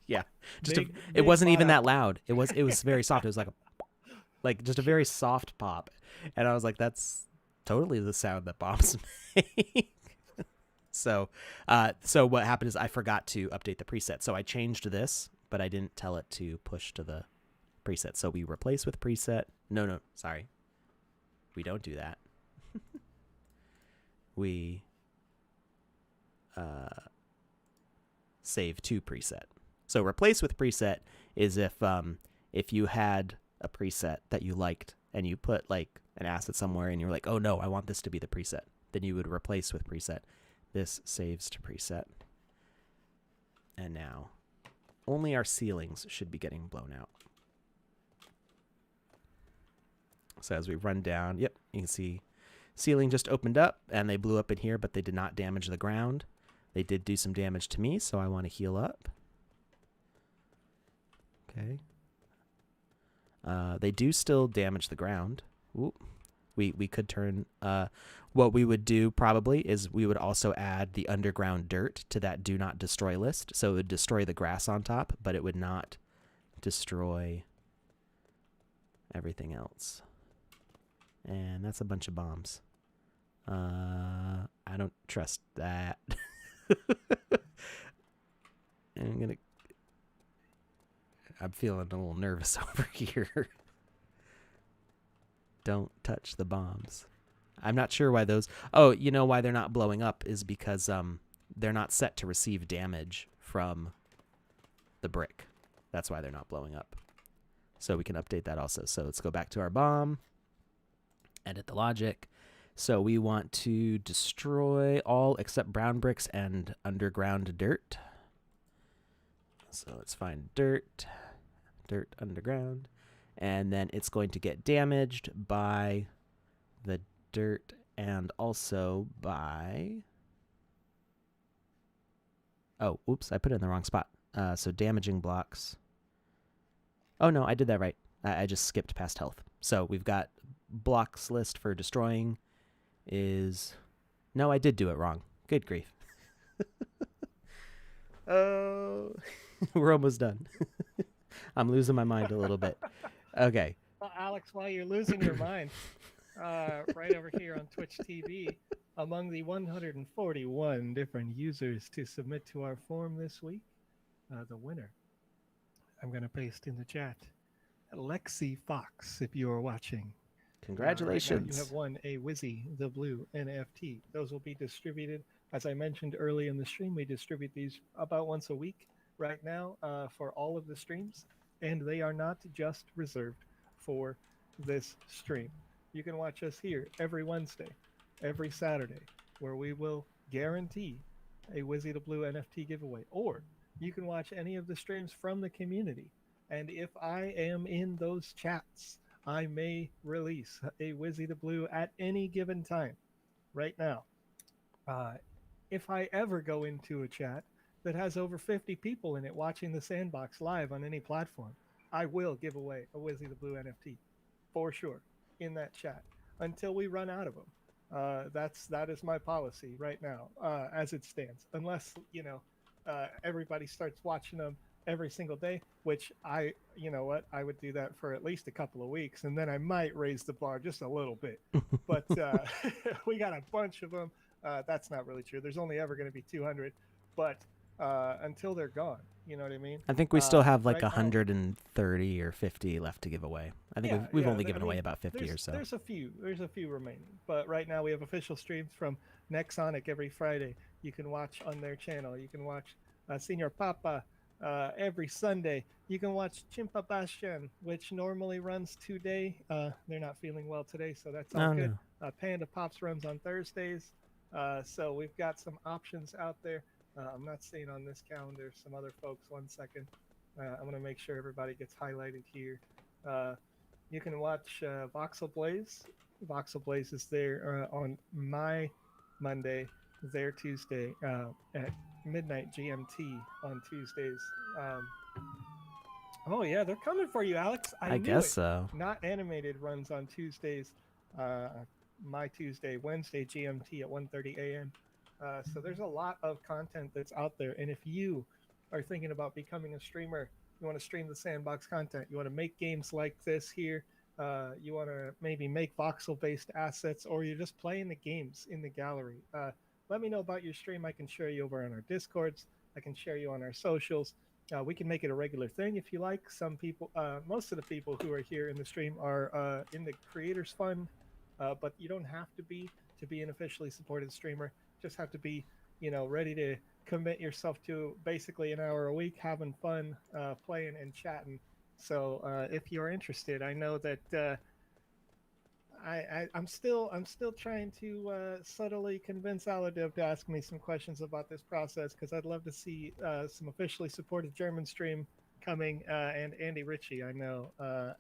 yeah. Just it wasn't even that loud. It was very soft. It was like just a very soft pop. And I was like, that's totally the sound that bombs make. So what happened is I forgot to update the preset. So I changed this, but I didn't tell it to push to the preset. So we replace with preset. No, sorry. We don't do that. We save to preset. So replace with preset is if you had a preset that you liked and you put like an asset somewhere and you're like, oh no, I want this to be the preset. Then you would replace with preset. This saves to preset. And now only our ceilings should be getting blown out. So as we run down, yep, you can see ceiling just opened up and they blew up in here, but they did not damage the ground. They did do some damage to me, so I want to heal up. Okay. They do still damage the ground. Ooh. We could turn... what we would do probably is we would also add the underground dirt to that do not destroy list. So it would destroy the grass on top, but it would not destroy everything else. And that's a bunch of bombs. I don't trust that. I'm feeling a little nervous over here. Don't touch the bombs. I'm not sure why those... Oh, you know why they're not blowing up is because they're not set to receive damage from the brick. That's why they're not blowing up. So we can update that also. So let's go back to our bomb. Edit the logic. So we want to destroy all except brown bricks and underground dirt. So let's find dirt. Dirt underground. And then it's going to get damaged by the dirt and also by... Oh, oops, I put it in the wrong spot. So damaging blocks. Oh, no, I did that right. I just skipped past health. So we've got blocks list for destroying is... No, I did do it wrong. Good grief. Oh, we're almost done. I'm losing my mind a little bit. Okay. Well, Alex, while you're losing your mind, right over here on Twitch TV, among the 141 different users to submit to our form this week, the winner, I'm going to paste in the chat, Lexi Fox, if you are watching. Congratulations. Right now you have won a Wizzy the Blue NFT. Those will be distributed. As I mentioned early in the stream, we distribute these about once a week right now for all of the streams, and they are not just reserved for this stream. You can watch us here every Wednesday, every Saturday, where we will guarantee a Wizzy the Blue NFT giveaway, or you can watch any of the streams from the community. And if I am in those chats, I may release a Wizzy the Blue at any given time. Right now, uh, if I ever go into a chat that has over 50 people in it watching the Sandbox live on any platform, I will give away a Wizzy the Blue NFT for sure in that chat until we run out of them. That is my policy right now, as it stands. Unless everybody starts watching them every single day, which I would do that for at least a couple of weeks, and then I might raise the bar just a little bit. But we got a bunch of them. That's not really true. There's only ever going to be 200, but until they're gone, you know what I mean? I think we still have like right 130 or 50 left to give away. I think we've only given away about 50 or so. There's a few remaining, but right now we have official streams from Nexonic every Friday. You can watch on their channel. You can watch Senior Papa every Sunday. You can watch Chimpa Bastion, which normally runs today. They're not feeling well today, so that's all good. No. Panda Pops runs on Thursdays. So we've got some options out there. I'm not seeing on this calendar some other folks. 1 second. I'm going to make sure everybody gets highlighted here. You can watch Voxel Blaze. Voxel Blaze is there on my Monday, their Tuesday at midnight GMT on Tuesdays. Oh, yeah, they're coming for you, Alex. I guess so. Not Animated runs on Tuesdays. My Tuesday, Wednesday GMT at 1:30 a.m. So there's a lot of content that's out there. And if you are thinking about becoming a streamer, you want to stream the Sandbox content, you want to make games like this here, you want to maybe make voxel-based assets, or you're just playing the games in the gallery, let me know about your stream. I can share you over on our Discords. I can share you on our socials. We can make it a regular thing if you like. Some people, most of the people who are here in the stream are in the Creators Fund, but you don't have to be an officially supported streamer. Just have to be, ready to commit yourself to basically an hour a week, having fun, playing and chatting. So if you're interested, I know that I'm still trying to subtly convince Aladev to ask me some questions about this process, because I'd love to see some officially supported German stream coming, and Andy Ritchie. I know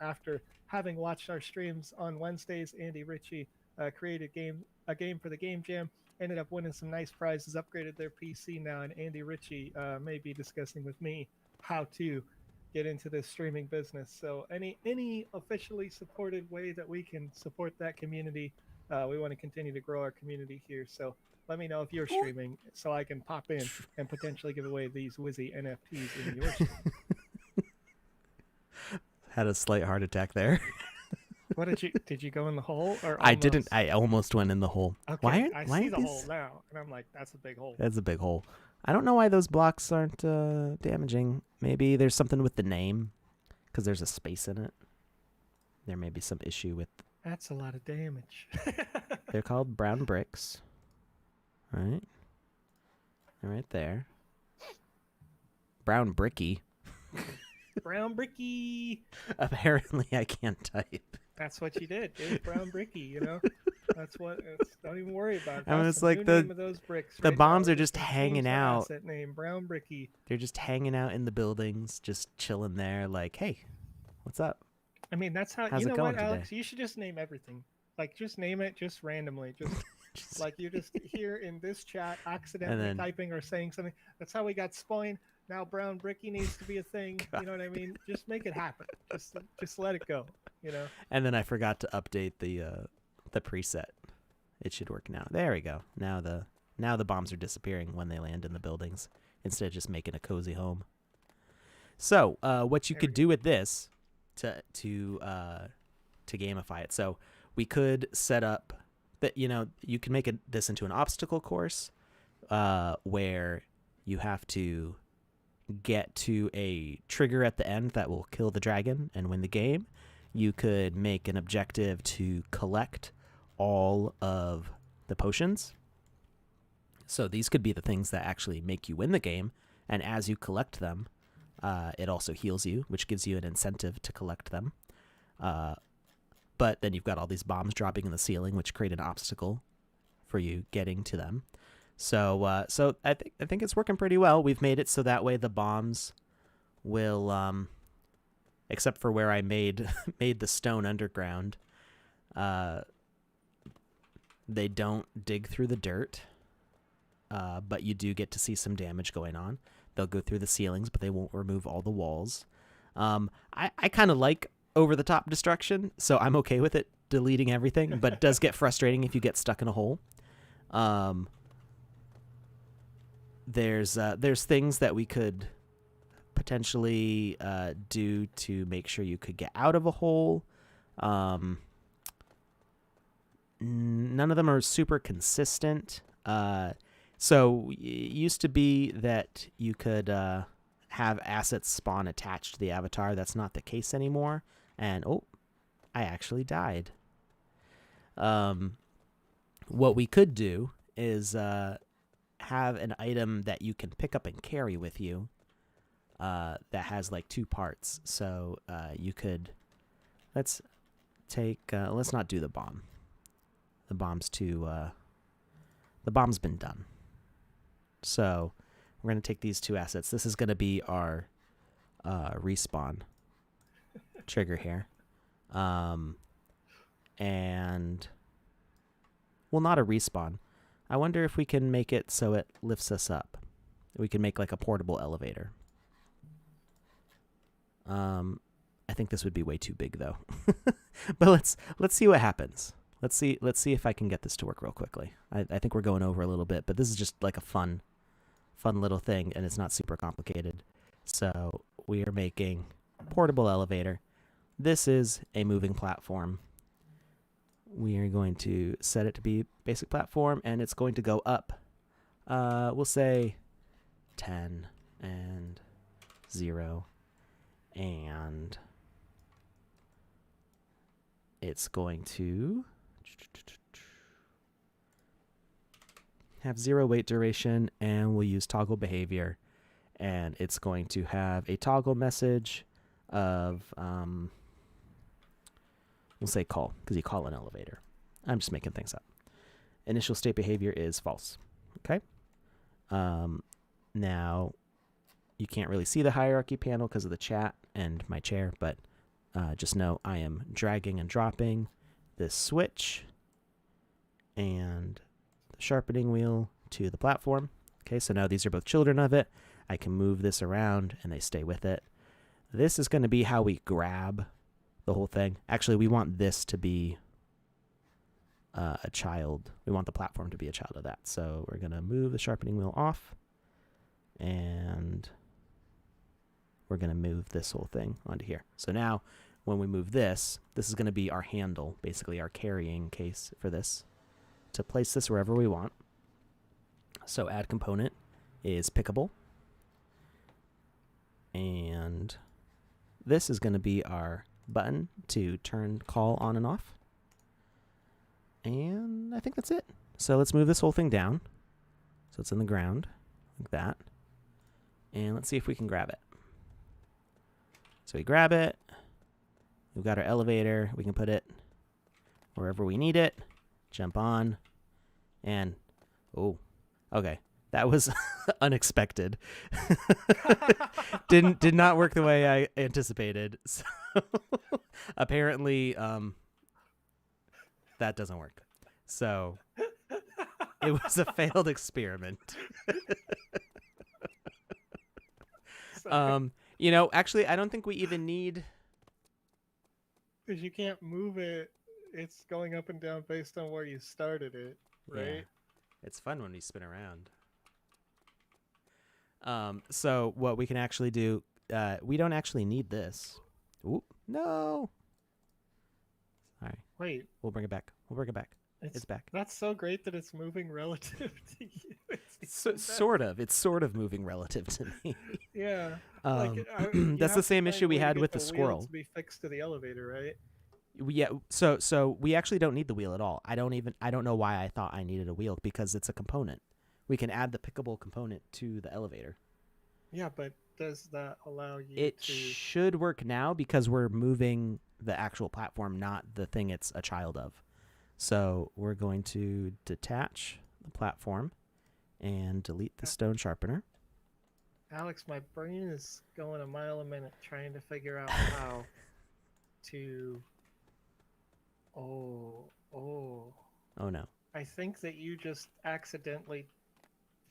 after having watched our streams on Wednesdays, Andy Ritchie created a game for the Game Jam, ended up winning some nice prizes, upgraded their PC now, and Andy Ritchie may be discussing with me how to get into this streaming business. So any officially supported way that we can support that community, we want to continue to grow our community here. So let me know if you're streaming so I can pop in and potentially give away these Wizzy NFTs in your stream. Had a slight heart attack there. What did you go in the hole? Or I didn't. I almost went in the hole. Okay, I see the hole now, and I'm like, that's a big hole. That's a big hole. I don't know why those blocks aren't damaging. Maybe there's something with the name, because there's a space in it. There may be some issue with... That's a lot of damage. They're called brown bricks. Right? They're right there. Brown bricky. Brown bricky. Apparently I can't type. That's what you did, dude. Brown bricky, That's what. Don't even worry about it. I mean, it's like name of those bricks the right bombs now. are just hanging out. Asset name, Brown bricky. They're just hanging out in the buildings, just chilling there. Like, hey, what's up? I mean, that's how. How's you it know going what, Alex? today? You should just name everything. Like, just name it, just randomly, just like you're just here in this chat, accidentally typing or saying something. That's how we got Spoin. Now Brown bricky needs to be a thing. God. You know what I mean? Just make it happen. Just let it go. And then I forgot to update the preset. It should work now. There we go. Now the bombs are disappearing when they land in the buildings instead of just making a cozy home. So what you could do with this to gamify it. So we could set up that you can make this into an obstacle course where you have to get to a trigger at the end that will kill the dragon and win the game. you could make an objective to collect all of the potions. So these could be the things that actually make you win the game. And as you collect them, it also heals you, which gives you an incentive to collect them. But then you've got all these bombs dropping in the ceiling, which create an obstacle for you getting to them. So so I think it's working pretty well. We've made it so that way the bombs will, except for where I made the stone underground, they don't dig through the dirt, but you do get to see some damage going on. They'll go through the ceilings, but they won't remove all the walls. I kind of like over-the-top destruction, so I'm okay with it deleting everything, but it does get frustrating if you get stuck in a hole. There's things that we could potentially do to make sure you could get out of a hole. None of them are super consistent. So it used to be that you could have assets spawn attached to the avatar. That's not the case anymore. And I actually died. What we could do is have an item that you can pick up and carry with you that has like two parts. So you could, let's not do the bomb. The bomb's been done. So we're going to take these two assets. This is going to be our respawn trigger here. And, well, not a respawn. I wonder if we can make it so it lifts us up. We can make like a portable elevator. I think this would be way too big though. But let's see what happens. Let's see if I can get this to work real quickly. I think we're going over a little bit, but this is just like a fun little thing, and it's not super complicated. So we are making portable elevator. This is a moving platform. We are going to set it to be basic platform, and it's going to go up. We'll say 10 and 0, and it's going to have 0 wait duration, and we'll use toggle behavior, and it's going to have a toggle message of we'll say call, because you call an elevator. I'm just making things up. Initial state behavior is false. Okay. Now you can't really see the hierarchy panel because of the chat and my chair, but just know I am dragging and dropping this switch and the sharpening wheel to the platform. Okay, so now these are both children of it. I can move this around and they stay with it. This is going to be how we grab the whole thing. Actually, we want this to be a child. We want the platform to be a child of that. So we're going to move the sharpening wheel off, and we're going to move this whole thing onto here. So now when we move this is going to be our handle, basically our carrying case for this, to place this wherever we want. So add component is pickable. And this is going to be our button to turn call on and off. And I think that's it. So let's move this whole thing down. So it's in the ground, like that. And let's see if we can grab it. So we grab it. We've got our elevator. We can put it wherever we need it. Jump on. And, oh, okay. That was unexpected. Did not work the way I anticipated. So apparently, that doesn't work. So it was a failed experiment. Actually, I don't think we even need. Because you can't move it. It's going up and down based on where you started it, right? Yeah. It's fun when we spin around. So what we can actually do, we don't actually need this. Ooh, no. Sorry. Wait. We'll bring it back. It's back. That's so great that it's moving relative to you. It's Sort of. It's sort of moving relative to me. Yeah. You That's the have to same find a issue we way to had get with the wheel squirrel. to be fixed to the elevator, right? Yeah, so we actually don't need the wheel at all. I don't know why I thought I needed a wheel, because it's a component. We can add the pickable component to the elevator. Yeah, but does that allow you It to... should work now because we're moving the actual platform, not the thing it's a child of. So we're going to detach the platform and delete the stone sharpener. Alex, my brain is going a mile a minute trying to figure out how to... Oh no. I think that you just accidentally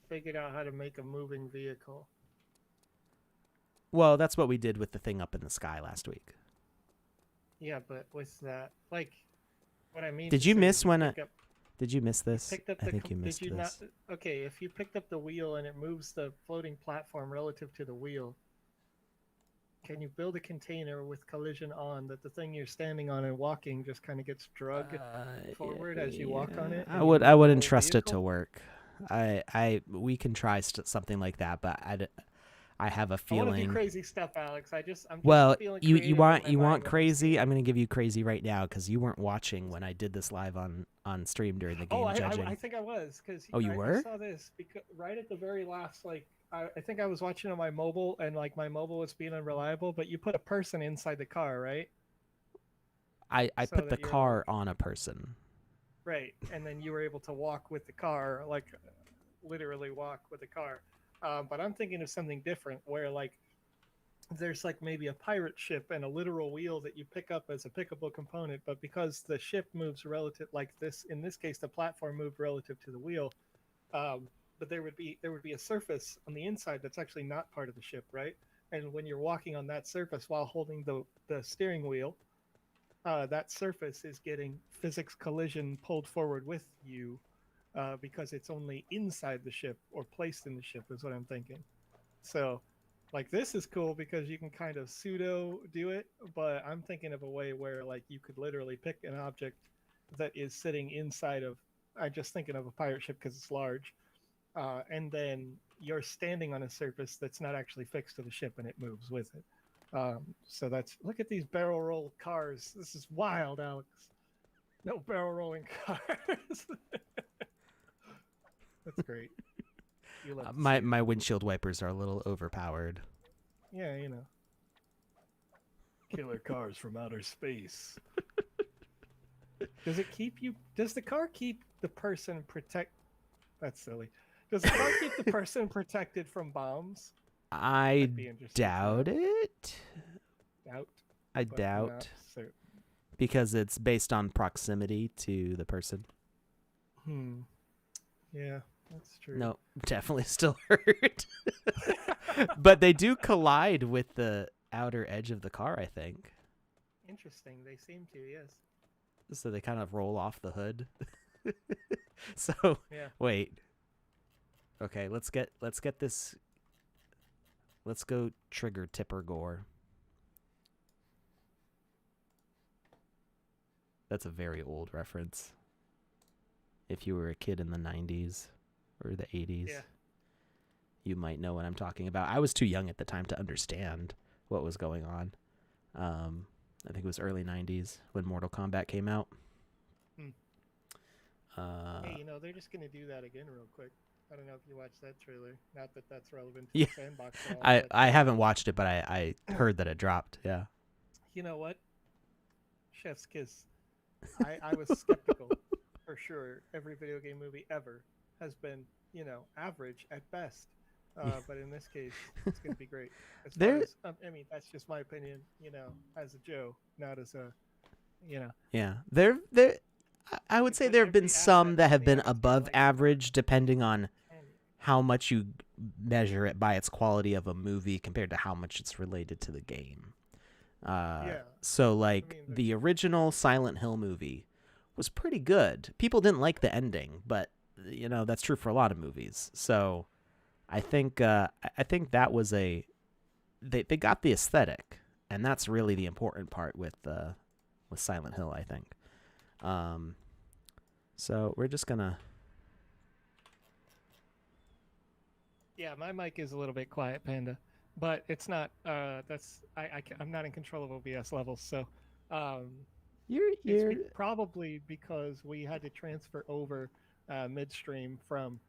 figured out how to make a moving vehicle. Well, that's what we did with the thing up in the sky last week. Yeah, but with that, like, what I mean... Did you miss when Did you miss this? I think you missed this. Okay, if you picked up the wheel and it moves the floating platform relative to the wheel, can you build a container with collision on that the thing you're standing on and walking just kind of gets dragged forward as you walk on it? I wouldn't trust it to work. We can try something like that, but I have a feeling. I want to do crazy stuff, Alex. I'm just feeling you want crazy? I'm going to give you crazy right now because you weren't watching when I did this live on stream during the game judging. I think I was because you were? I saw this because right at the very last, like I think I was watching on my mobile and like my mobile was being unreliable, but you put a person inside the car, right? I put the car on a person. Right, and then you were able to walk with the car, like literally walk with the car. But I'm thinking of something different where like there's like maybe a pirate ship and a literal wheel that you pick up as a pickable component, but because the ship moves relative, like this, in this case, the platform moved relative to the wheel. But there would be a surface on the inside that's actually not part of the ship, right? And when you're walking on that surface while holding the steering wheel, that surface is getting physics collision pulled forward with you. Because it's only inside the ship or placed in the ship is what I'm thinking. So like this is cool because you can kind of pseudo do it, but I'm thinking of a way where like you could literally pick an object that is sitting inside of, I'm just thinking of a pirate ship because it's large, and then you're standing on a surface that's not actually fixed to the ship and it moves with it. So that's, look at these barrel roll cars. This is wild, Alex. No barrel rolling cars. That's great. My windshield wipers are a little overpowered. Yeah, you know. Killer cars from outer space. Does the car keep the person That's silly. Does the car keep the person protected from bombs? I doubt it. I But doubt. Because it's based on proximity to the person. Yeah, that's true. No, definitely still hurt. But they do collide with the outer edge of the car, I think. Interesting. They seem to, yes. So they kind of roll off the hood. So, yeah. Wait. Okay, let's get this. Let's go trigger Tipper Gore. That's a very old reference. If you were a kid in the 90s or the 80s, you might know what I'm talking about. I was too young at the time to understand what was going on. I think it was early 90s when Mortal Kombat came out. Hey, they're just going to do that again real quick. I don't know if you watched that trailer. Not that that's relevant to the Sandbox at all. I haven't watched it, but I heard that it dropped, yeah. You know what? Chef's kiss. I was skeptical. For sure, every video game movie ever has been, average at best. But in this case, it's going to be great. That's just my opinion, as a Joe, not as a, Yeah, I would say there have been some that have been above average, depending on how much you measure it by its quality of a movie compared to how much it's related to the game. So, the original Silent Hill movie was pretty good. People didn't like the ending, but that's true for a lot of movies. So I think that was they got the aesthetic, and that's really the important part with Silent Hill, I think. So we're just gonna Yeah, my mic is a little bit quiet, Panda, but it's not. I'm not in control of OBS levels, so um, You're probably because we had to transfer over midstream from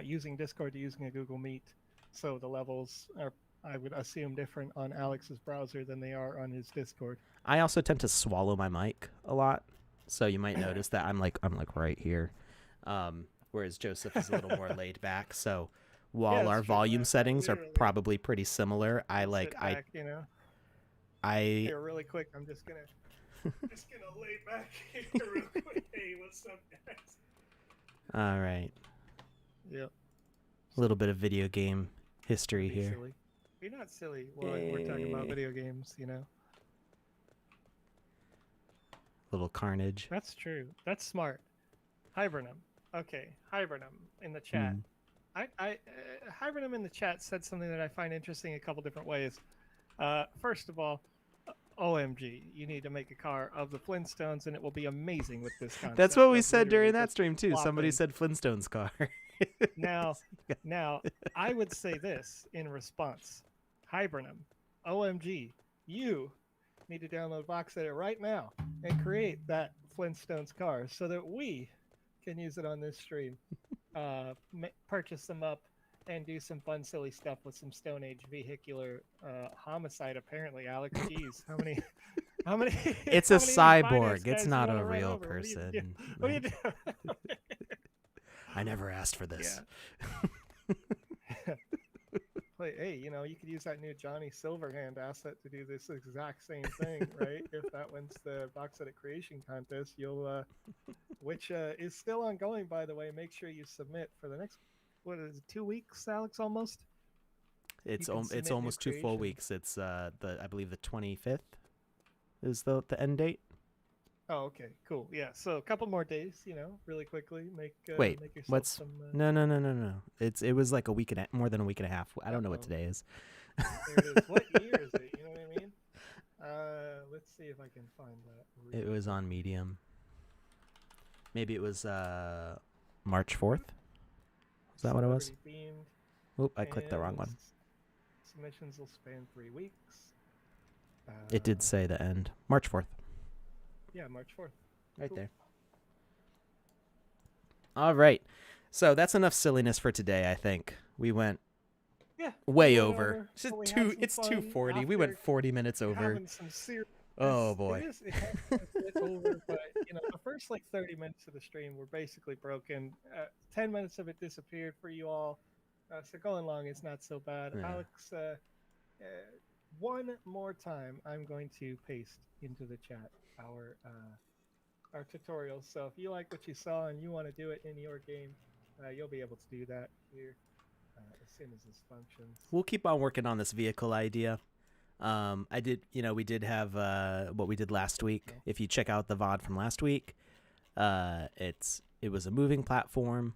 using Discord to using a Google Meet, so the levels are, I would assume, different on Alex's browser than they are on his Discord. I also tend to swallow my mic a lot, so you might notice that I'm like right here, whereas Joseph is a little more laid back. So while Yeah, our it's true. volume settings are Literally probably pretty similar, I sit back, you know. I Here, really quick, I'm just gonna lay back here real quick. Hey, what's up, guys? all right, Yep. a little bit of video game history here. Silly. You're not silly. Well, we're talking about video games, you know. Little carnage. That's true. That's smart. Hibernum. Okay, Hibernum in the chat. Hibernum in the chat said something that I find interesting a couple different ways. First of all, OMG, you need to make a car of the Flintstones, and it will be amazing with this concept. That's what we said during that stream too. Somebody said Flintstones car. Now, I would say this in response. Hibernum, OMG, you need to download Voxel right now and create that Flintstones car so that we can use it on this stream. Purchase them up and do some fun, silly stuff with some Stone Age vehicular homicide. Apparently, Alex, geez, how many? It's how a many cyborg. finance It's guys not you a wanna run real over? person. What are you doing? I never asked for this. Yeah. Hey, you know, you could use that new Johnny Silverhand asset to do this exact same thing, right? If that wins the box edit creation contest, you'll, which is still ongoing, by the way. Make sure you submit for the next, what is it, 2 weeks, Alex, almost? It's almost 2 full weeks. It's I believe the 25th is the end date. Oh, okay, cool. Yeah, so a couple more days, you know, really quickly make Wait, make yourself what's some. No. It was like more than a week and a half. I don't know what today is. There it is. What year is it? You know what I mean? Let's see if I can find that. It was on Medium. Maybe it was March 4th. Is that what it was? Oop, I clicked the wrong one. Submissions will span 3 weeks. It did say the end. March 4th. Yeah, March 4th. Right there. All right. So that's enough silliness for today, I think. We went way over. It's 2:40. We went 40 minutes over. Oh boy. It's over, but you know, the first like 30 minutes of the stream were basically broken. 10 minutes of it disappeared for you all. So going long is not so bad. Yeah. Alex, one more time, I'm going to paste into the chat our tutorials. So if you like what you saw and you want to do it in your game, you'll be able to do that here as soon as this functions. We'll keep on working on this vehicle idea. We did have what we did last week. Okay. If you check out the VOD from last week, it was a moving platform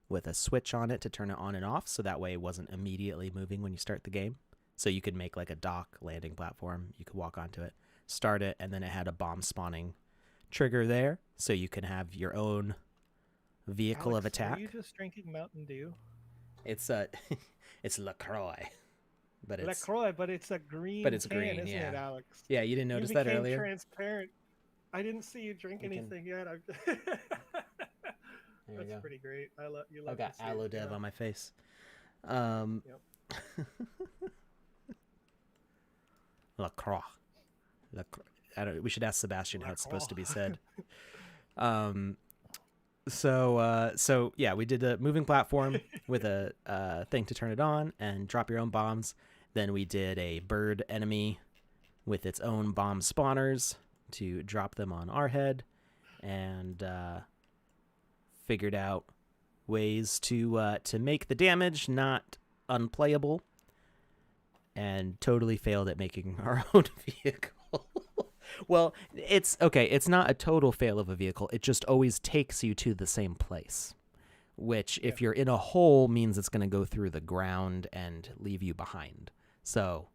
with a switch on it to turn it on and off, so that way it wasn't immediately moving when you start the game. So you could make like a dock landing platform. You could walk onto it, start it, and then it had a bomb spawning trigger there, so you can have your own vehicle Alex, of attack. Are you just drinking Mountain Dew? It's it's LaCroix. But it's a green. But it's can, green, isn't yeah. It, Alex? Yeah, you didn't notice that earlier. Transparent. I didn't see you drink anything yet. That's pretty great. I got aloe dev on my face. Yep. LaCroix. We should ask Sebastian how it's supposed to be said. So yeah, we did a moving platform with a thing to turn it on and drop your own bombs. Then we did a bird enemy with its own bomb spawners to drop them on our head, and figured out ways to make the damage not unplayable, and totally failed at making our own vehicle. Well, it's okay. It's not a total fail of a vehicle. It just always takes you to the same place, which if you're in a hole means it's going to go through the ground and leave you behind. So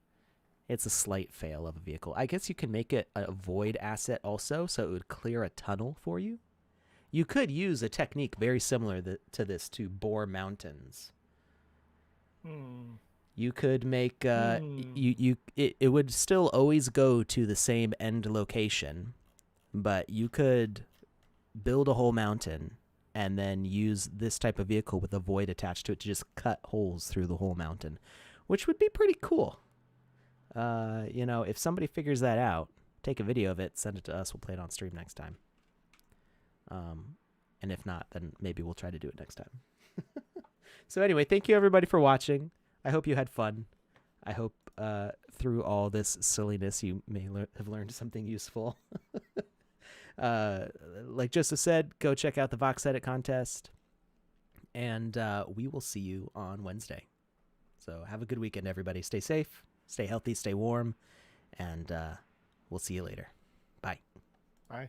it's a slight fail of a vehicle. I guess you can make it a void asset also, so it would clear a tunnel for you. You could use a technique very similar to this to bore mountains. Hmm. You could make it would still always go to the same end location, but you could build a whole mountain and then use this type of vehicle with a void attached to it to just cut holes through the whole mountain, which would be pretty cool. If somebody figures that out, take a video of it, send it to us. We'll play it on stream next time. And if not, then maybe we'll try to do it next time. So anyway, thank you everybody for watching. I hope you had fun. I hope through all this silliness you may have learned something useful. Like Joseph said, go check out the Vox Edit contest. And we will see you on Wednesday. So have a good weekend, everybody. Stay safe, stay healthy, stay warm. And we'll see you later. Bye. Bye.